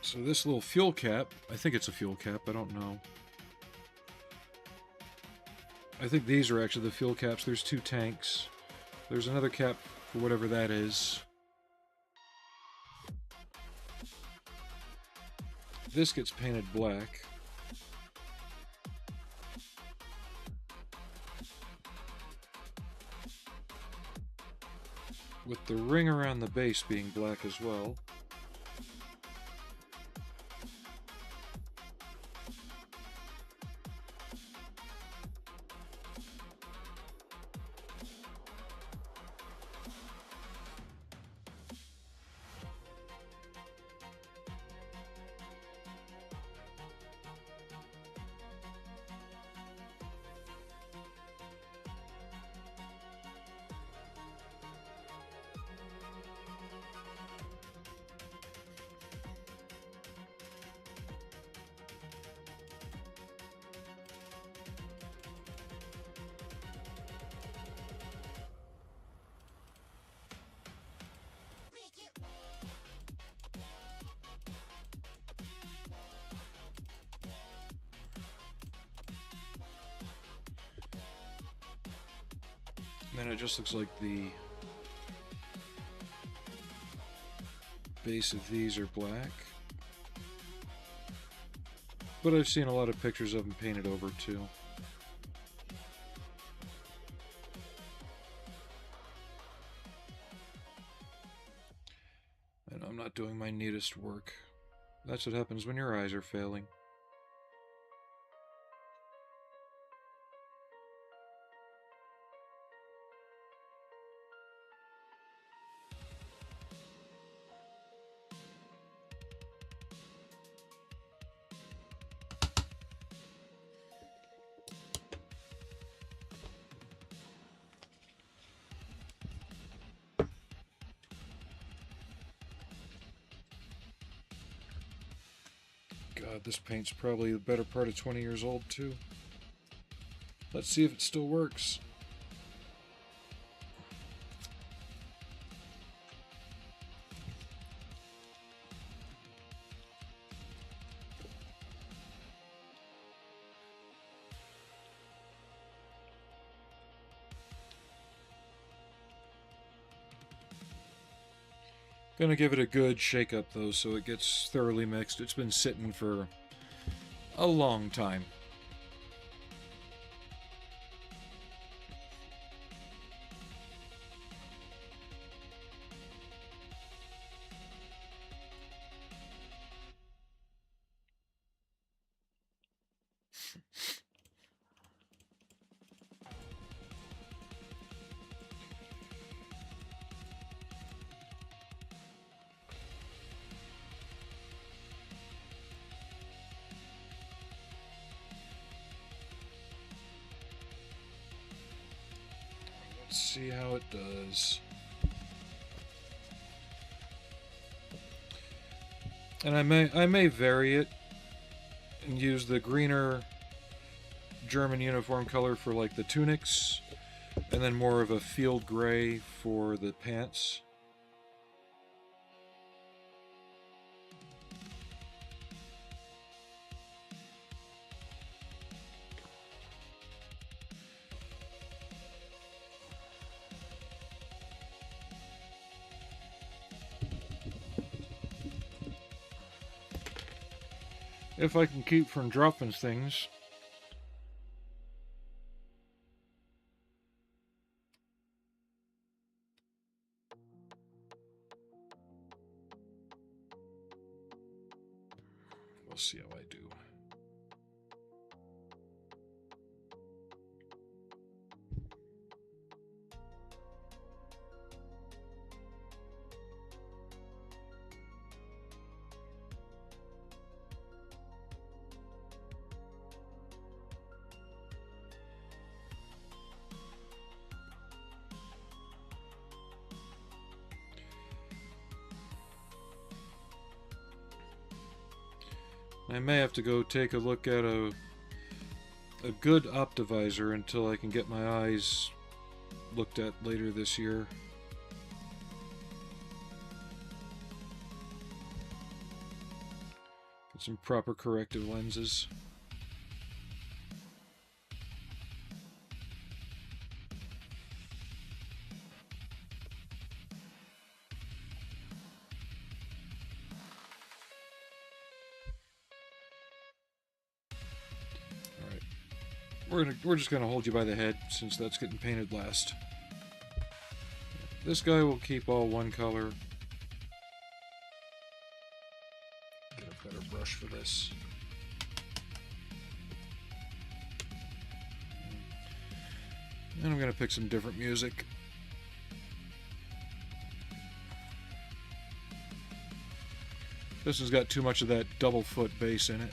S2: So this little fuel cap, I think it's a fuel cap, I don't know. I think these are actually the fuel caps. There's 2 tanks. There's another cap for whatever that is. This gets painted black. With the ring around the base being black as well. And then it just looks like the base of these are black. But I've seen a lot of pictures of them painted over too. And I'm not doing my neatest work. That's what happens when your eyes are failing. God, this paint's probably the better part of 20 years old, too. Let's see if it still works. Gonna give it a good shake up though so it gets thoroughly mixed. It's been sitting for a long time. Let's see how it does. And I may vary it and use the greener German uniform color for like the tunics, and then more of a field gray for the pants. If I can keep from dropping things. We'll see how I do. I may have to go take a look at a good optivisor until I can get my eyes looked at later this year. Get some proper corrective lenses. We're just gonna hold you by the head since that's getting painted last. This guy will keep all one color. Get a better brush for this. And I'm gonna pick some different music. This one's got too much of that double foot bass in it.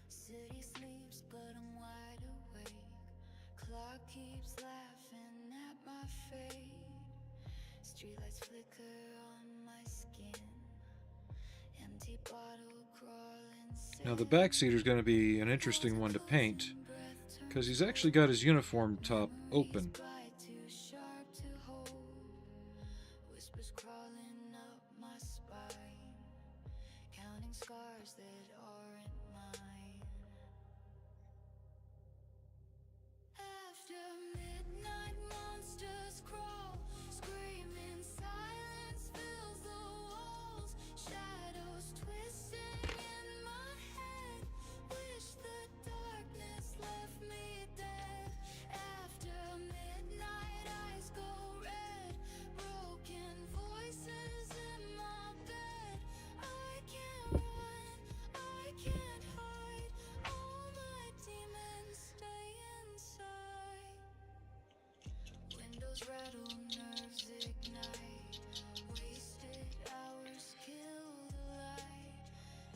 S3: City sleeps, but I'm wide awake. Clock keeps laughing at my fate. Streetlights flicker on my skin. Empty bottle crawling.
S2: Now the backseater's going to be an interesting one to paint because he's actually got his uniform top open.
S3: Whispers crawling up my spine, counting scars that aren't mine. After midnight, monsters crawl, screaming, silence fills the walls. Shadows twisting in my head, wish the darkness left me dead. After midnight, eyes go red, broken voices in my bed. I can't run, I can't hide, all my demons stay inside. Windows rattle, nerves ignite, wasted hours kill the light.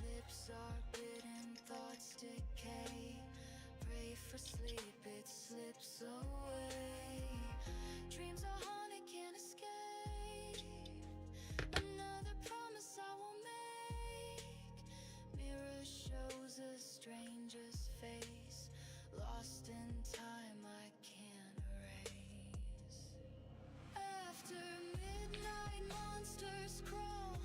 S3: Lips are bitten, thoughts decay. Pray for sleep, it slips away. Dreams are haunted, can't escape. Another promise I will make. Mirror shows a stranger's face, lost in time I can't erase. After midnight, monsters crawl.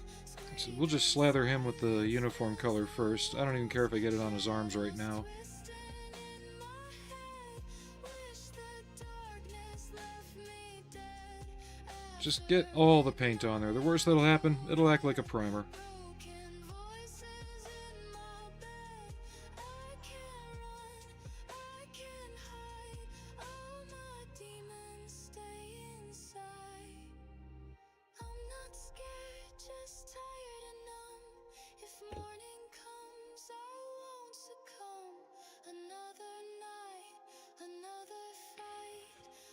S2: So we'll just slather him with the uniform color first. I don't even care if I get it on his arms right now. Just get all the paint on there. The worst that'll happen, it'll act like a primer.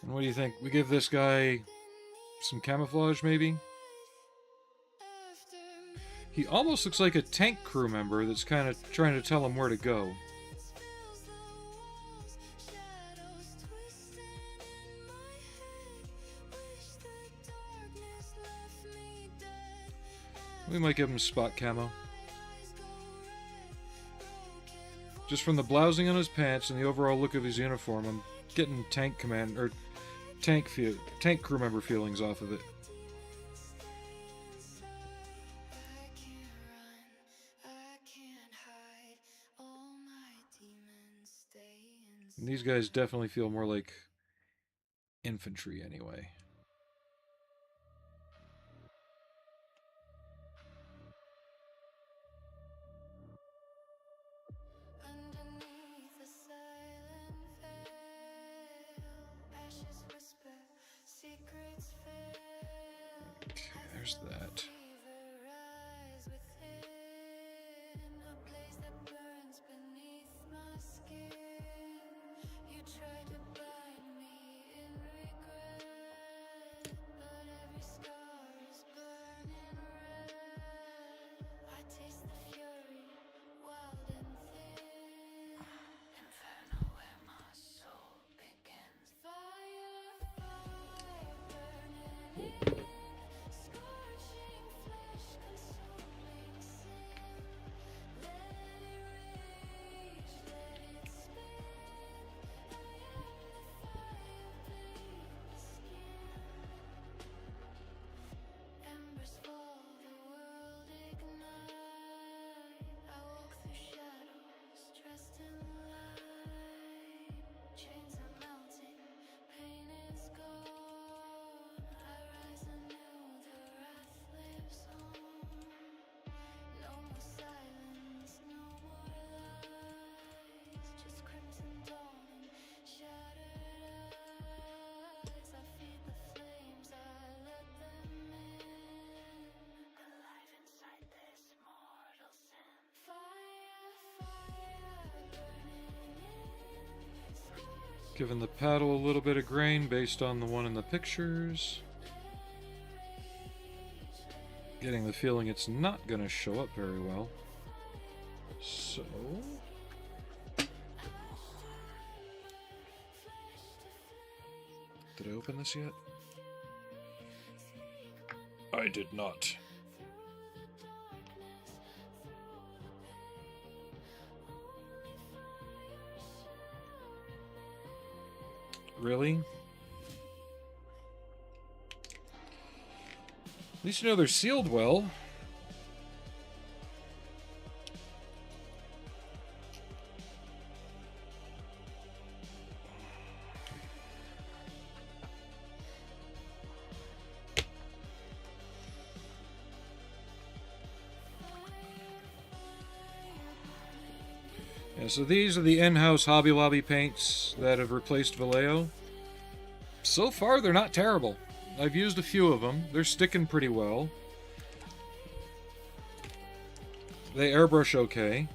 S2: And what do you think? We give this guy some camouflage, maybe? He almost looks like a tank crew member that's kind of trying to tell him where to go. We might give him spot camo. Just from the blousing on his pants and the overall look of his uniform, I'm getting tank crew member feelings off of it. And these guys definitely feel more like infantry anyway.
S3: Underneath the silent veil, ashes whisper, secrets fail.
S2: Okay, there's that.
S3: Fever rise within, a blaze that burns beneath my skin. You try to bind me in regret, but every scar is burning red. I taste the fury, wild and thin. Inferno where my soul begins. Fire, fire burning in, scorching flesh, consuming sin. Let it rage, let it spin. I am the fire, bleed the skin. Embers fall, the world ignite. I walk through shadows, dressed in light. Chains are melting, pain is gone. I rise anew, the wrath lives on. No more silence, no more lies. Just crimson dawn and shattered eyes. I feed the flames, I let them in. Alive inside this mortal sin. Fire, fire burning in, scorching.
S2: Giving the paddle a little bit of grain based on the one in the pictures. Getting the feeling it's not going to show up very well. So... Did I open this yet? I did not. Really? At least you know they're sealed well. Yeah, so these are the in-house Hobby Lobby paints that have replaced Vallejo. So far, they're not terrible. I've used a few of them. They're sticking pretty well. They airbrush okay.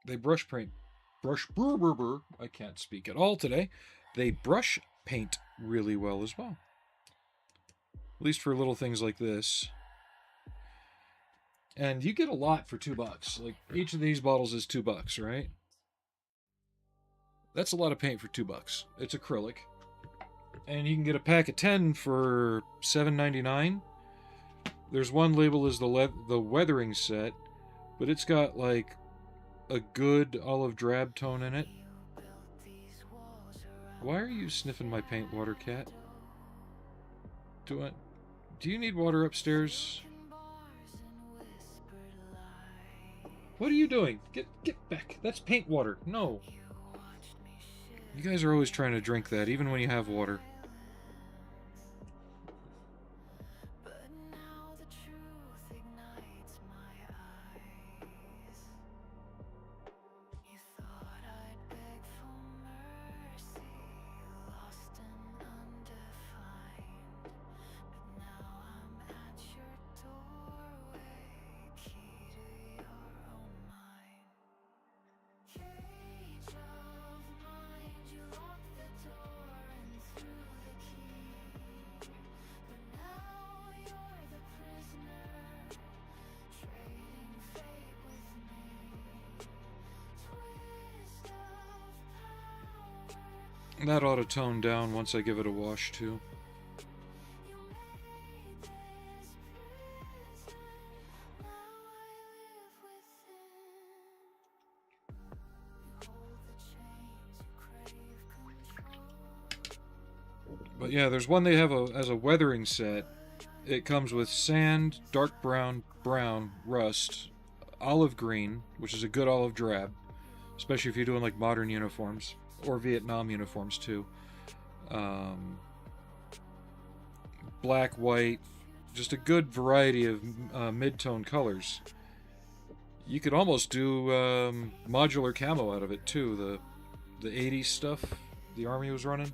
S2: They I can't speak at all today. They brush paint really well as well. At least for little things like this. And you get a lot for $2. Like, each of these bottles is $2, right? That's a lot of paint for $2. It's acrylic. And you can get a pack of 10 for $7.99. There's one label as the weathering set, but it's got like a good olive drab tone in it. Why are you sniffing my paint water, cat? Do you need water upstairs? What are you doing? Get back. That's paint water. No. You guys are always trying to drink that, even when you have water.
S3: But now the truth ignites my eyes. You thought I'd beg for mercy, lost and undefined. But now I'm at your doorway, key to your own mind. Cage of mind, you lock the door, and through
S2: That ought to tone down once I give it a wash too. But yeah, there's one they have as a weathering set. It comes with sand, dark brown, rust, olive green, which is a good olive drab, especially if you're doing like modern uniforms or Vietnam uniforms too. Black, white, just a good variety of mid-tone colors. You could almost do modular camo out of it too. The 80s stuff the army was running.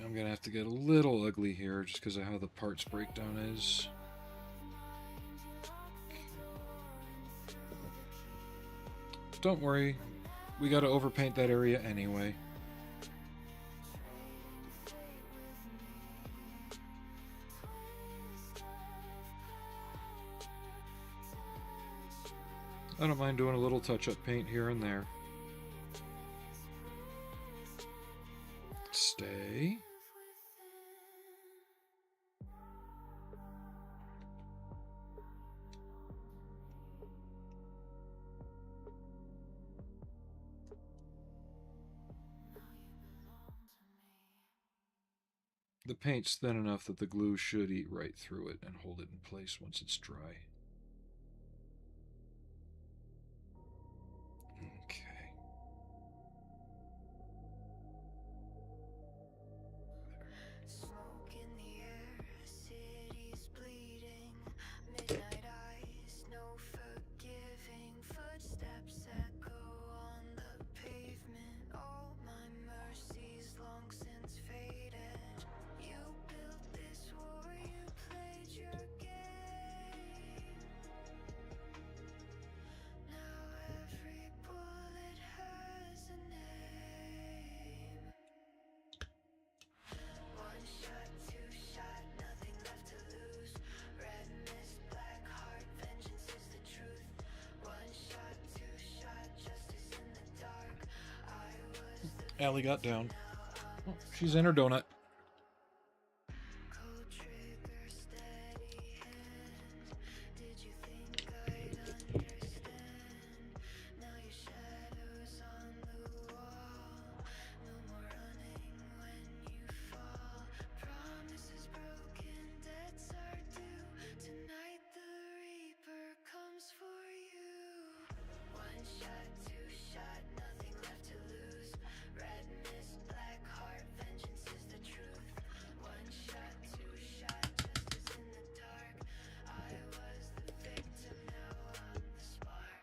S2: I'm gonna have to get a little ugly here just because of how the parts breakdown is. Don't worry, we gotta overpaint that area anyway. I don't mind doing a little touch-up paint here and there. Stay. The paint's thin enough that the glue should eat right through it and hold it in place once it's dry. Okay.
S3: Smoke in the air, city's bleeding. Midnight eyes, no forgiving. Footsteps echo on the pavement. All my mercies long since faded. You built this war, you played your game. Now every bullet has a name. One shot, two shot, nothing left to lose. Red mist, black heart, vengeance is the truth. One shot, two shot, justice in the dark. I was the
S2: Allie got down. Oh, she's in her donut.
S3: cold trigger, steady hand. Did you think I'd understand? Now your shadow's on the wall. No more running when you fall. Promises broken, debts are due. Tonight the reaper comes for you. One shot, two shot, nothing left to lose. Red mist, black heart, vengeance is the truth. One shot, two shot, justice in the dark. I was the victim, now I'm the spark.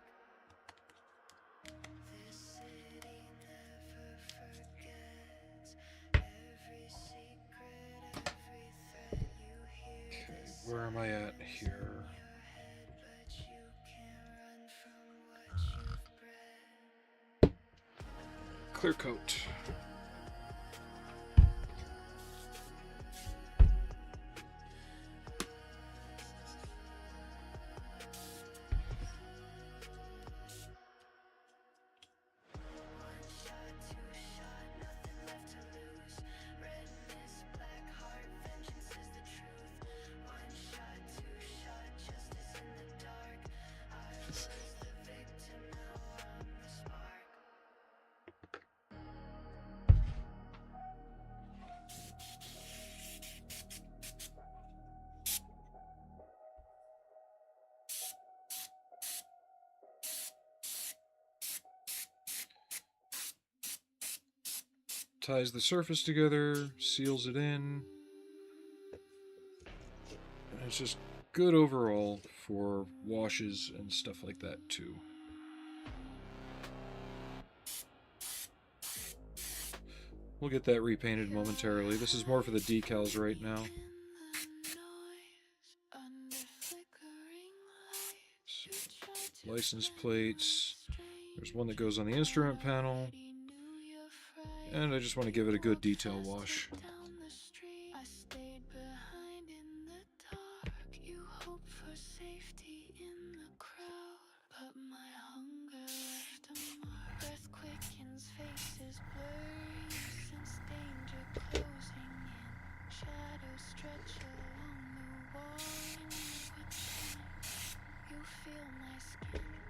S3: This city never forgets. Every secret, every threat you hear. This
S2: Where am I at here?
S3: your head, but you can't run from what you've bred.
S2: Clear coat.
S3: One shot, two shot, nothing left to lose. Red mist, black heart, vengeance is the truth. One shot, two shot, justice in the dark. I was the victim, now I'm the spark.
S2: ties the surface together, seals it in. And it's just good overall for washes and stuff like that too. We'll get that repainted momentarily. This is more for the decals right now. License plates. There's one that goes on the instrument panel. And I just want to give it a good detail wash.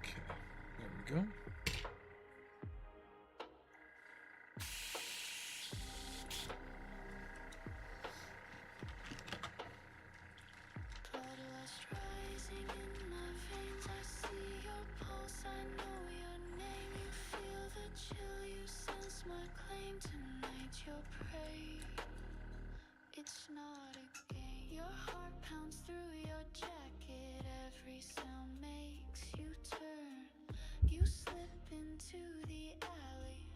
S2: Okay, there we go.
S3: It's not a game. Your heart pounds through your jacket. Every sound makes you turn. You slip into the alley,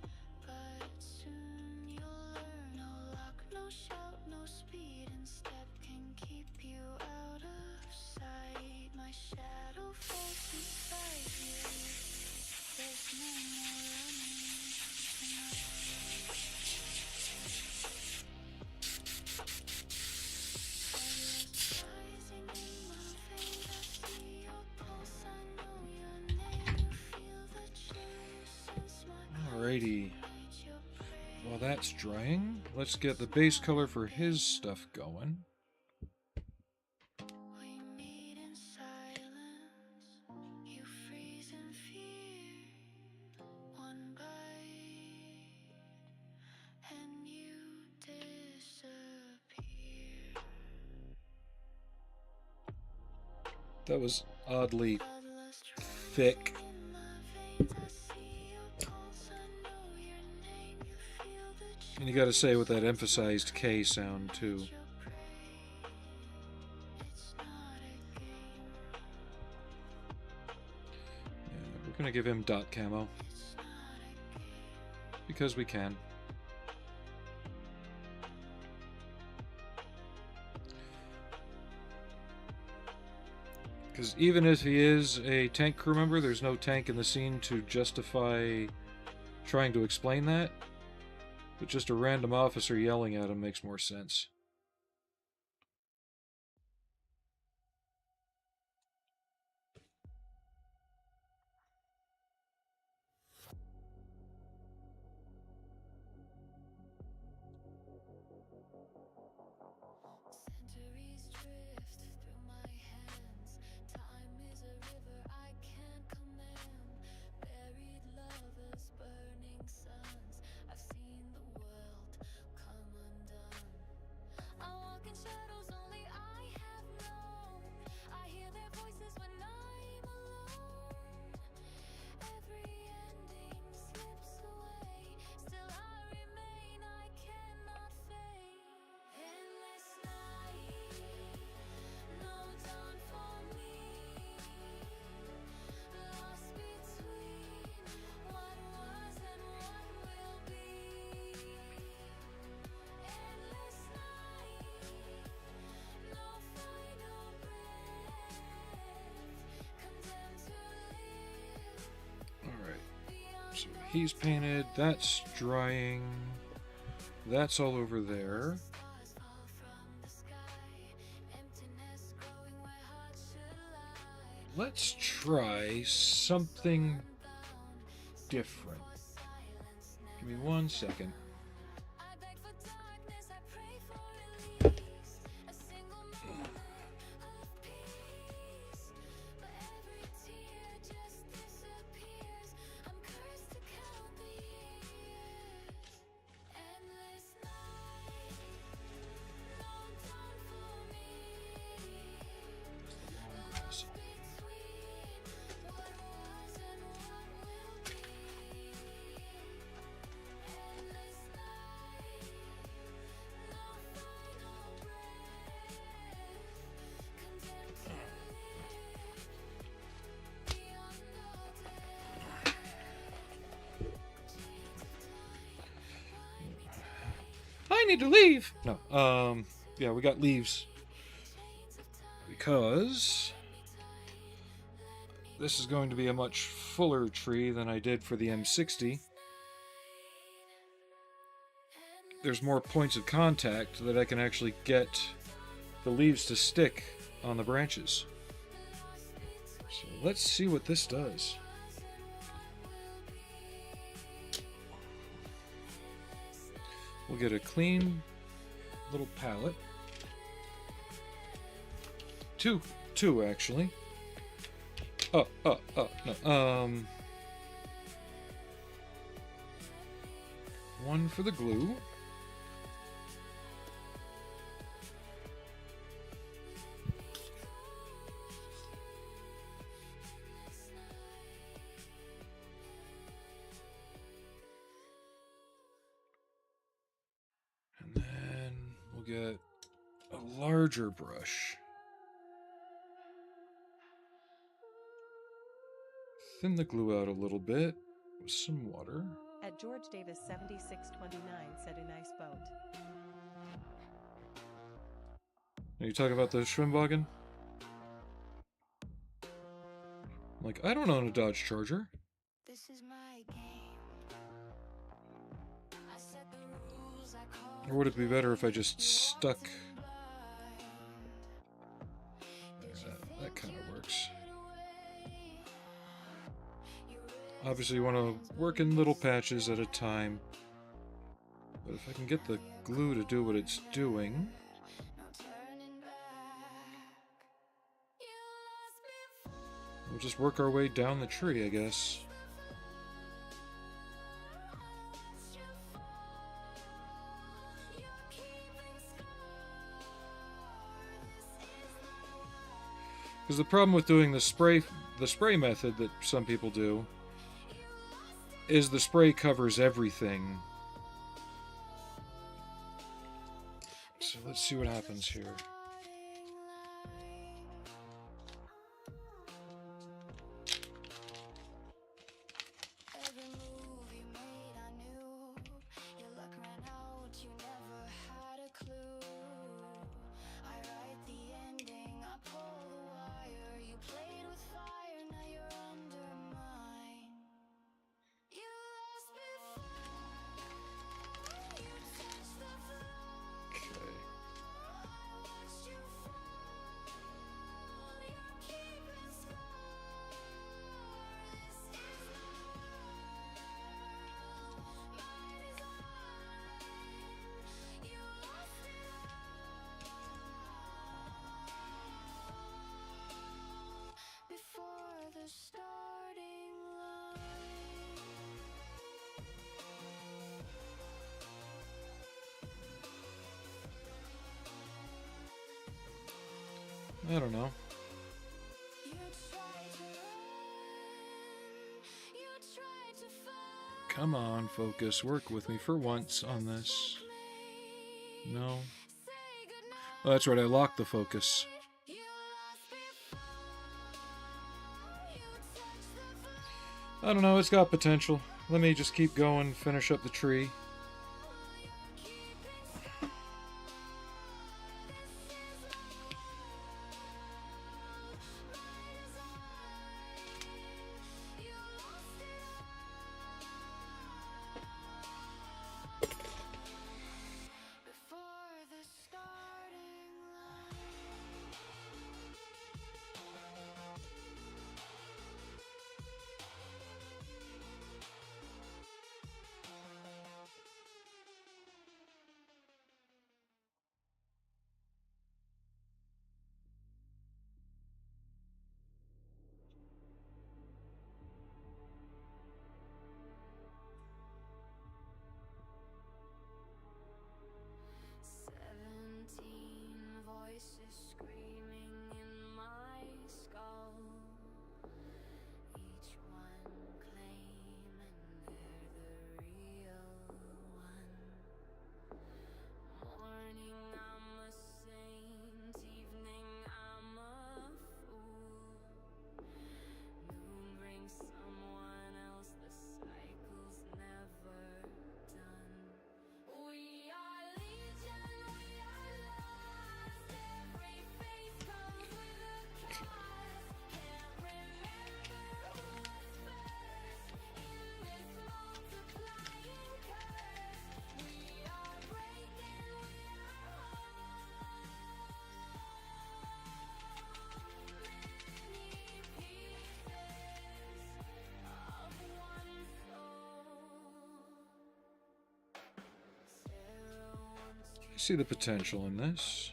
S3: but soon you'll learn. No lock, no shout, no speed and step can keep you out of sight. My shadow falls beside you. There's no more running tonight.
S2: Alrighty. While that's drying, let's get the base color for his stuff going. That was oddly thick. And you gotta say with that emphasized K sound too. Yeah, we're gonna give him dot camo. Because we can. Because even if he is a tank crew member, there's no tank in the scene to justify trying to explain that. But just a random officer yelling at him makes more sense.
S3: Centuries drift through my hands. Time is a river I can't command. Buried lovers, burning suns. I've seen the world come undone. I walk in shadows only I have known. I hear their voices when I'm alone. Every ending slips away. Still I remain, I cannot fade. Endless night, no dawn for me. Lost between what was and what will be. Endless night, no final breath. Condemned to live
S2: Alright,
S3: beyond
S2: so he's painted, that's drying, that's all over there.
S3: stars fall from the sky. Emptiness growing where hearts should lie.
S2: Let's try something different. Give me 1 second.
S3: I beg for darkness, I pray for release. A single moment of peace. But every tear just disappears. I'm cursed to count the years. Endless night, no dawn for me. Lost between what was and what will be. Endless
S2: need to leave. No, yeah, we got leaves. Because this is going to be a much fuller tree than I did for the M60. There's more points of contact that I can actually get the leaves to stick on the branches. So let's see what this does. We'll get a clean little palette. Two actually. No. One for the glue. And then we'll get a larger brush. Thin the glue out a little bit with some water.
S1: At George Davis 7629 said a nice boat.
S2: Are you talking about the Schwimmwagen? I'm like, I don't own a Dodge Charger.
S3: This is my game. I set the rules, I call
S2: Or would it be better if I just stuck... that kind of works. Obviously you want to work in little patches at a time. But if I can get the glue to do what it's doing... we'll just work our way down the tree, I guess. Because the problem with doing the spray method that some people do is the spray covers everything. So let's see what happens here. I don't know. Come on, focus. Work with me for once on this. No. Oh, that's right. I locked the focus. I don't know. It's got potential. Let me just keep going, finish up the tree. see the potential in this.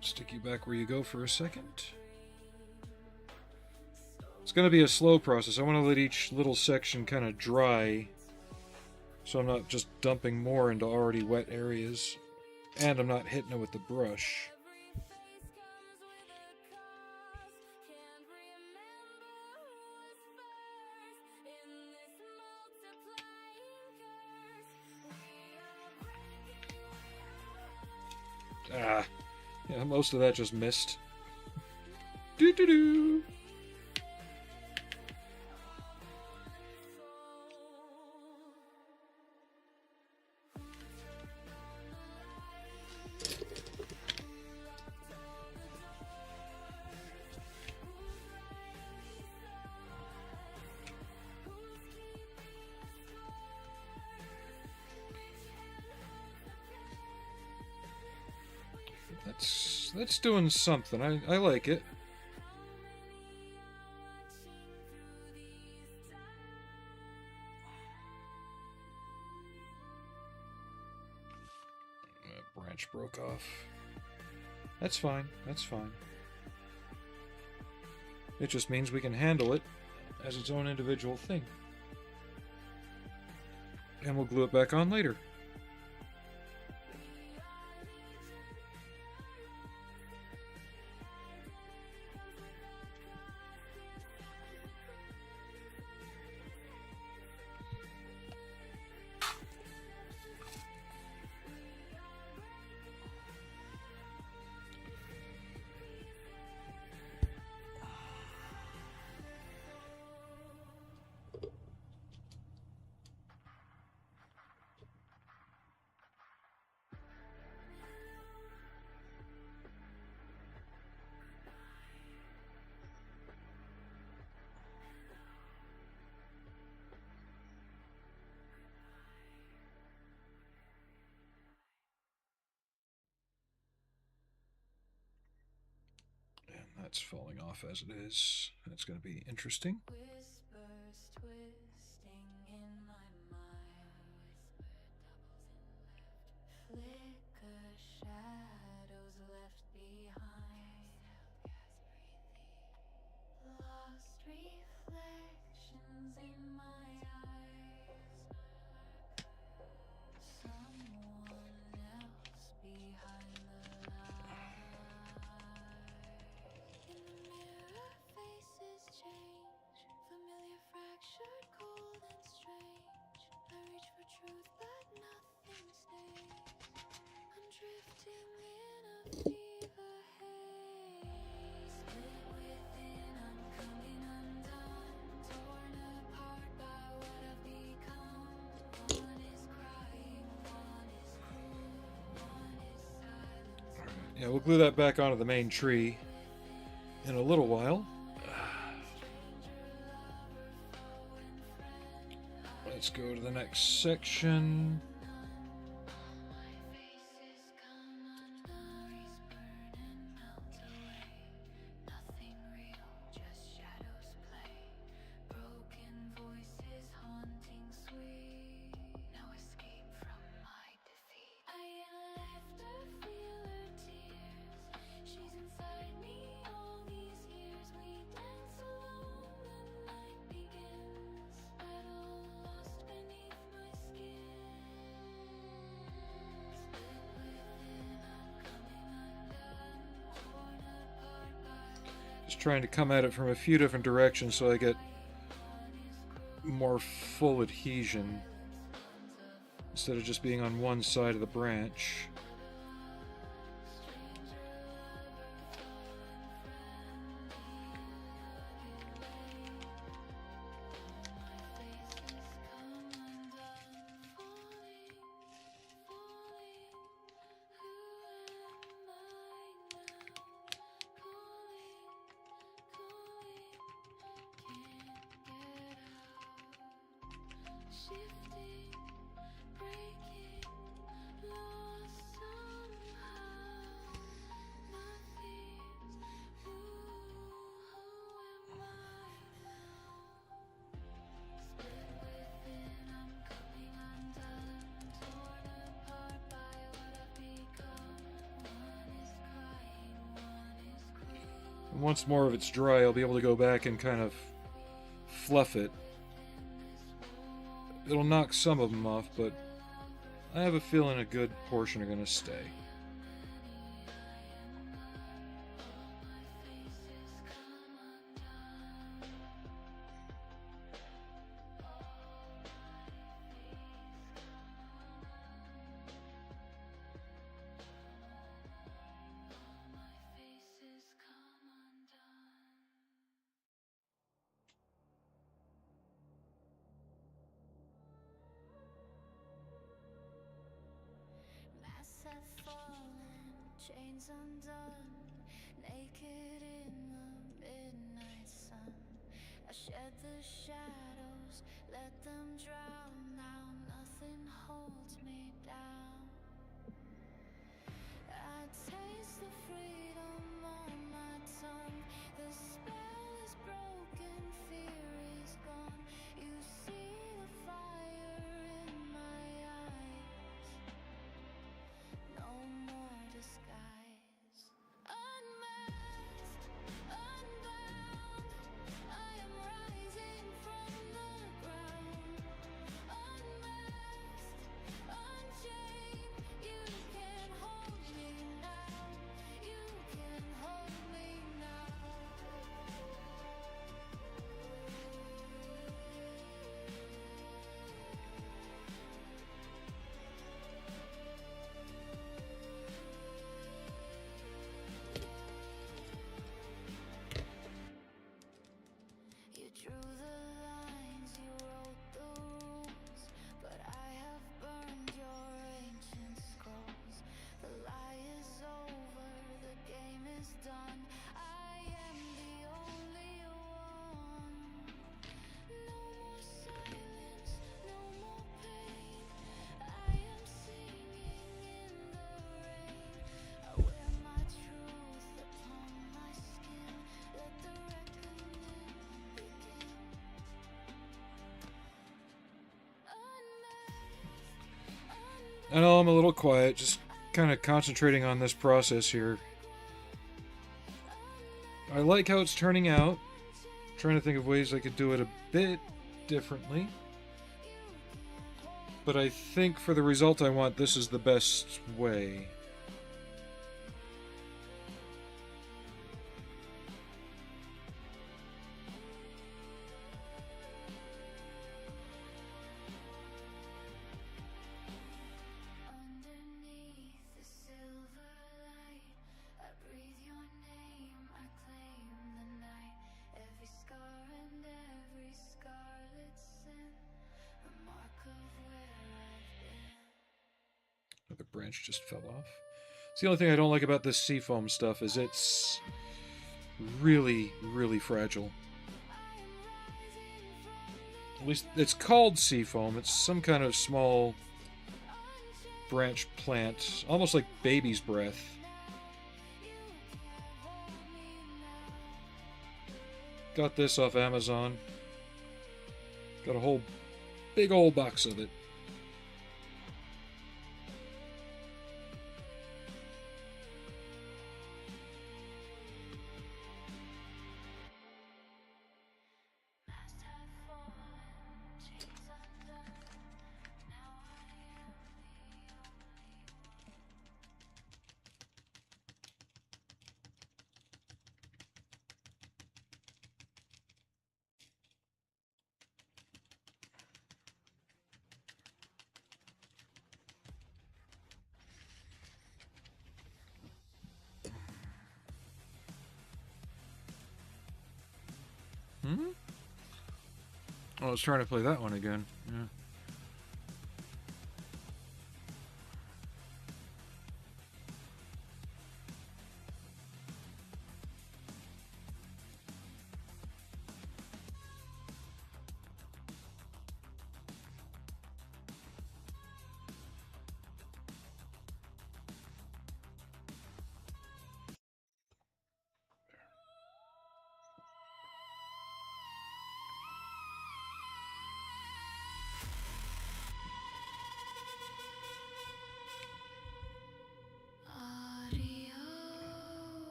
S2: Stick you back where you go for a second. It's going to be a slow process. I want to let each little section kind of dry so I'm not just dumping more into already wet areas, and I'm not hitting it with the brush. Ah, yeah, most of that just missed. Doo-doo-doo! That's doing something. I like it. That branch broke off. That's fine. That's fine. It just means we can handle it as its own individual thing. And we'll glue it back on later. That's falling off as it is. That's going to be interesting.
S3: Whispers twisting in my mind. Flicker shadows left behind. Lost reflections in my eyes. Someone else behind the light. In the mirror, faces change. Familiar, fractured, cold and strange. I reach for truth, but nothing stays. I'm drifting in a fever haze. Split within, I'm coming undone. Torn apart by what I've become. One is crying, one is cruel, one is silence.
S2: Yeah, we'll glue that back onto the main tree in a little while. Let's go to the next section. Just trying to come at it from a few different directions so I get more full adhesion instead of just being on one side of the branch.
S3: Shifting, breaking, lost
S2: once more of it's dry, I'll be able to go back and kind of fluff it. It'll knock some of them off, but I have a feeling a good portion are going to stay.
S3: Chains undone, naked in the midnight sun. I shed the shadows, let them drown. Now nothing holds me down. I taste the freedom on my tongue. The spell is broken, fear is gone. You see the fire in my eyes. No more disguise. Unmasked, unbound, I am rising from the ground. Unmasked, unchained, you can hold me now. You can hold me now. You drew the lines, you wrote the rules, but I have burned your ancient scrolls. The lie is over, the game is done. I am the only one. No more silence, no more pain. I am singing in the rain. I wear my truth upon my skin. Let the reckoning begin.
S2: I know I'm a little quiet, just kind of concentrating on this process here. I like how it's turning out. Trying to think of ways I could do it a bit differently. But I think for the result I want, this is the best way.
S3: Underneath the silver light, I breathe your name, I claim the night. Every scar and every scarlet sin, a mark of where I've been.
S2: The branch just fell off. It's the only thing I don't like about this seafoam stuff is it's really, really fragile. At least it's called seafoam. It's some kind of small branch plant, almost like baby's breath. Got this off Amazon. Got a whole big old box of it.
S3: Must have fallen, chains undone. Now I am the only one.
S2: Oh, I was trying to play that one again. Yeah.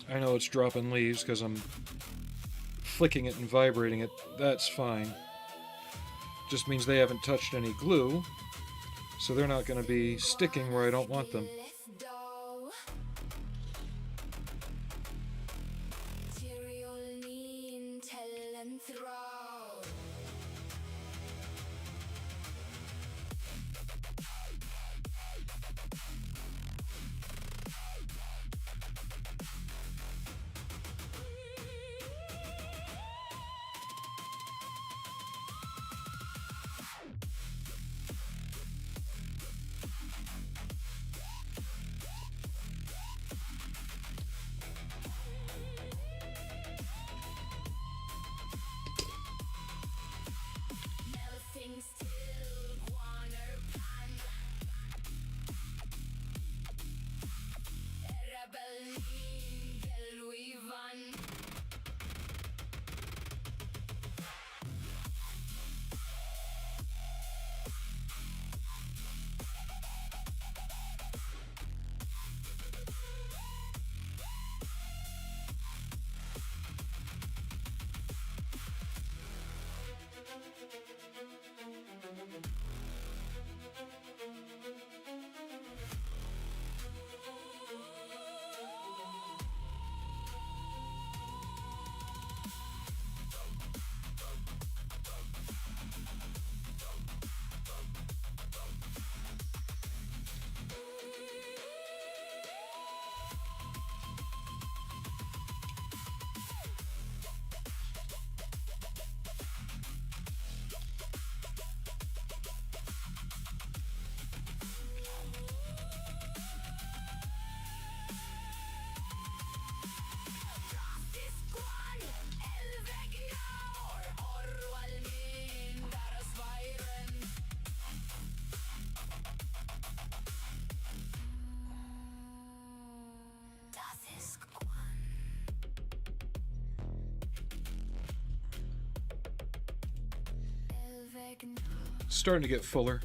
S2: I know it's dropping leaves because I'm flicking it and vibrating it. That's fine. Just means they haven't touched any glue, so they're not going to be sticking where I don't want them. Starting to get fuller.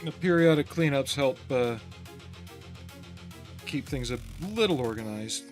S2: The periodic cleanups help keep things a little organized.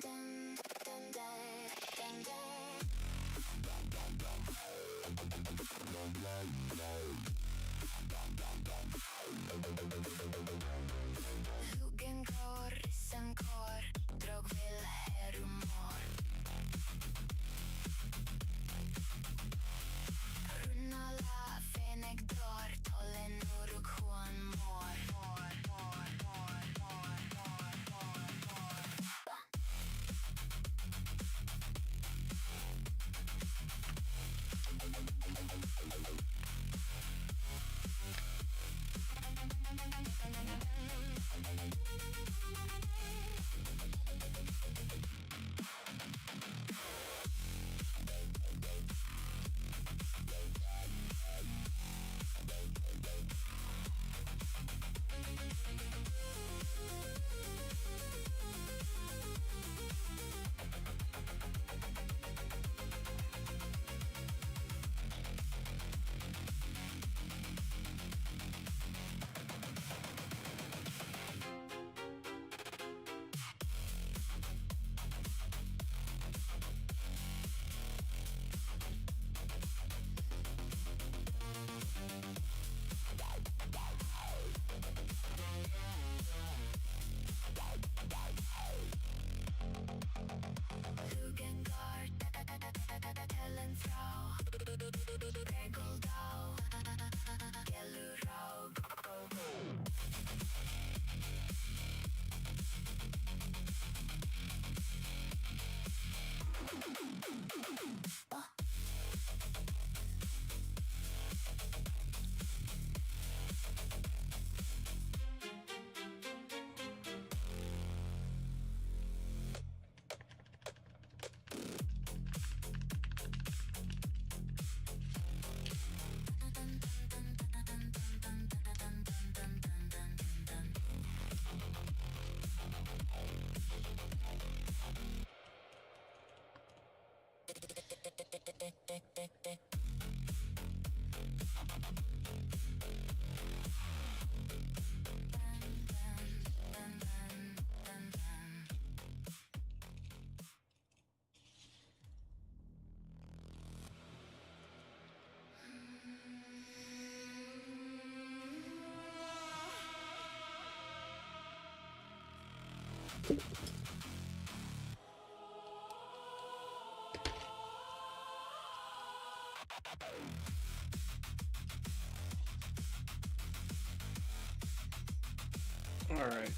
S2: Alright.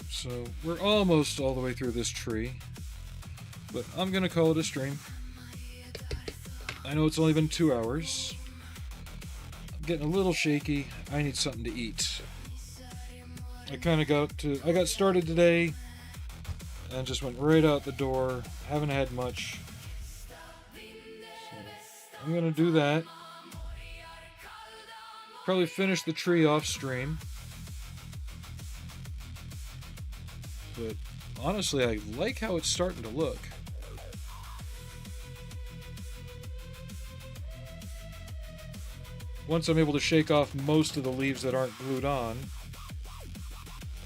S2: So, we're almost all the way through this tree. But I'm gonna call it a stream. I know it's only been 2 hours. I'm getting a little shaky. I need something to eat. I got started today and just went right out the door. Haven't had much. So I'm gonna do that. Probably finish the tree off stream. But honestly, I like how it's starting to look. Once I'm able to shake off most of the leaves that aren't glued on,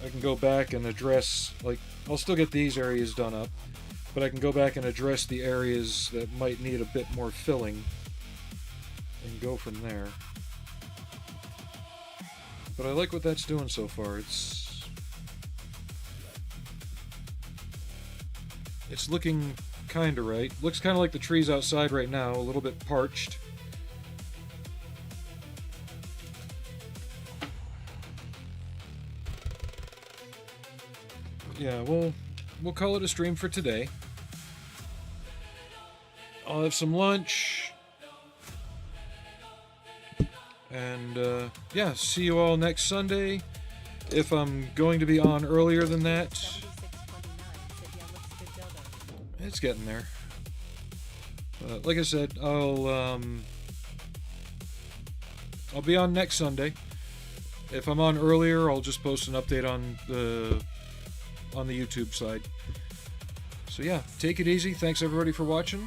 S2: I can go back and address, like, I'll still get these areas done up, but I can go back and address the areas that might need a bit more filling and go from there. But I like what that's doing so far. It's looking kinda right. Looks kinda like the trees outside right now, a little bit parched. Yeah, we'll call it a stream for today. I'll have some lunch. And, yeah, see you all next Sunday. If I'm going to be on earlier than that,
S1: 7629 said, yeah, looks good dildo.
S2: it's getting there. Like I said, I'll be on next Sunday. If I'm on earlier, I'll just post an update on the YouTube side. So yeah, take it easy. Thanks everybody for watching.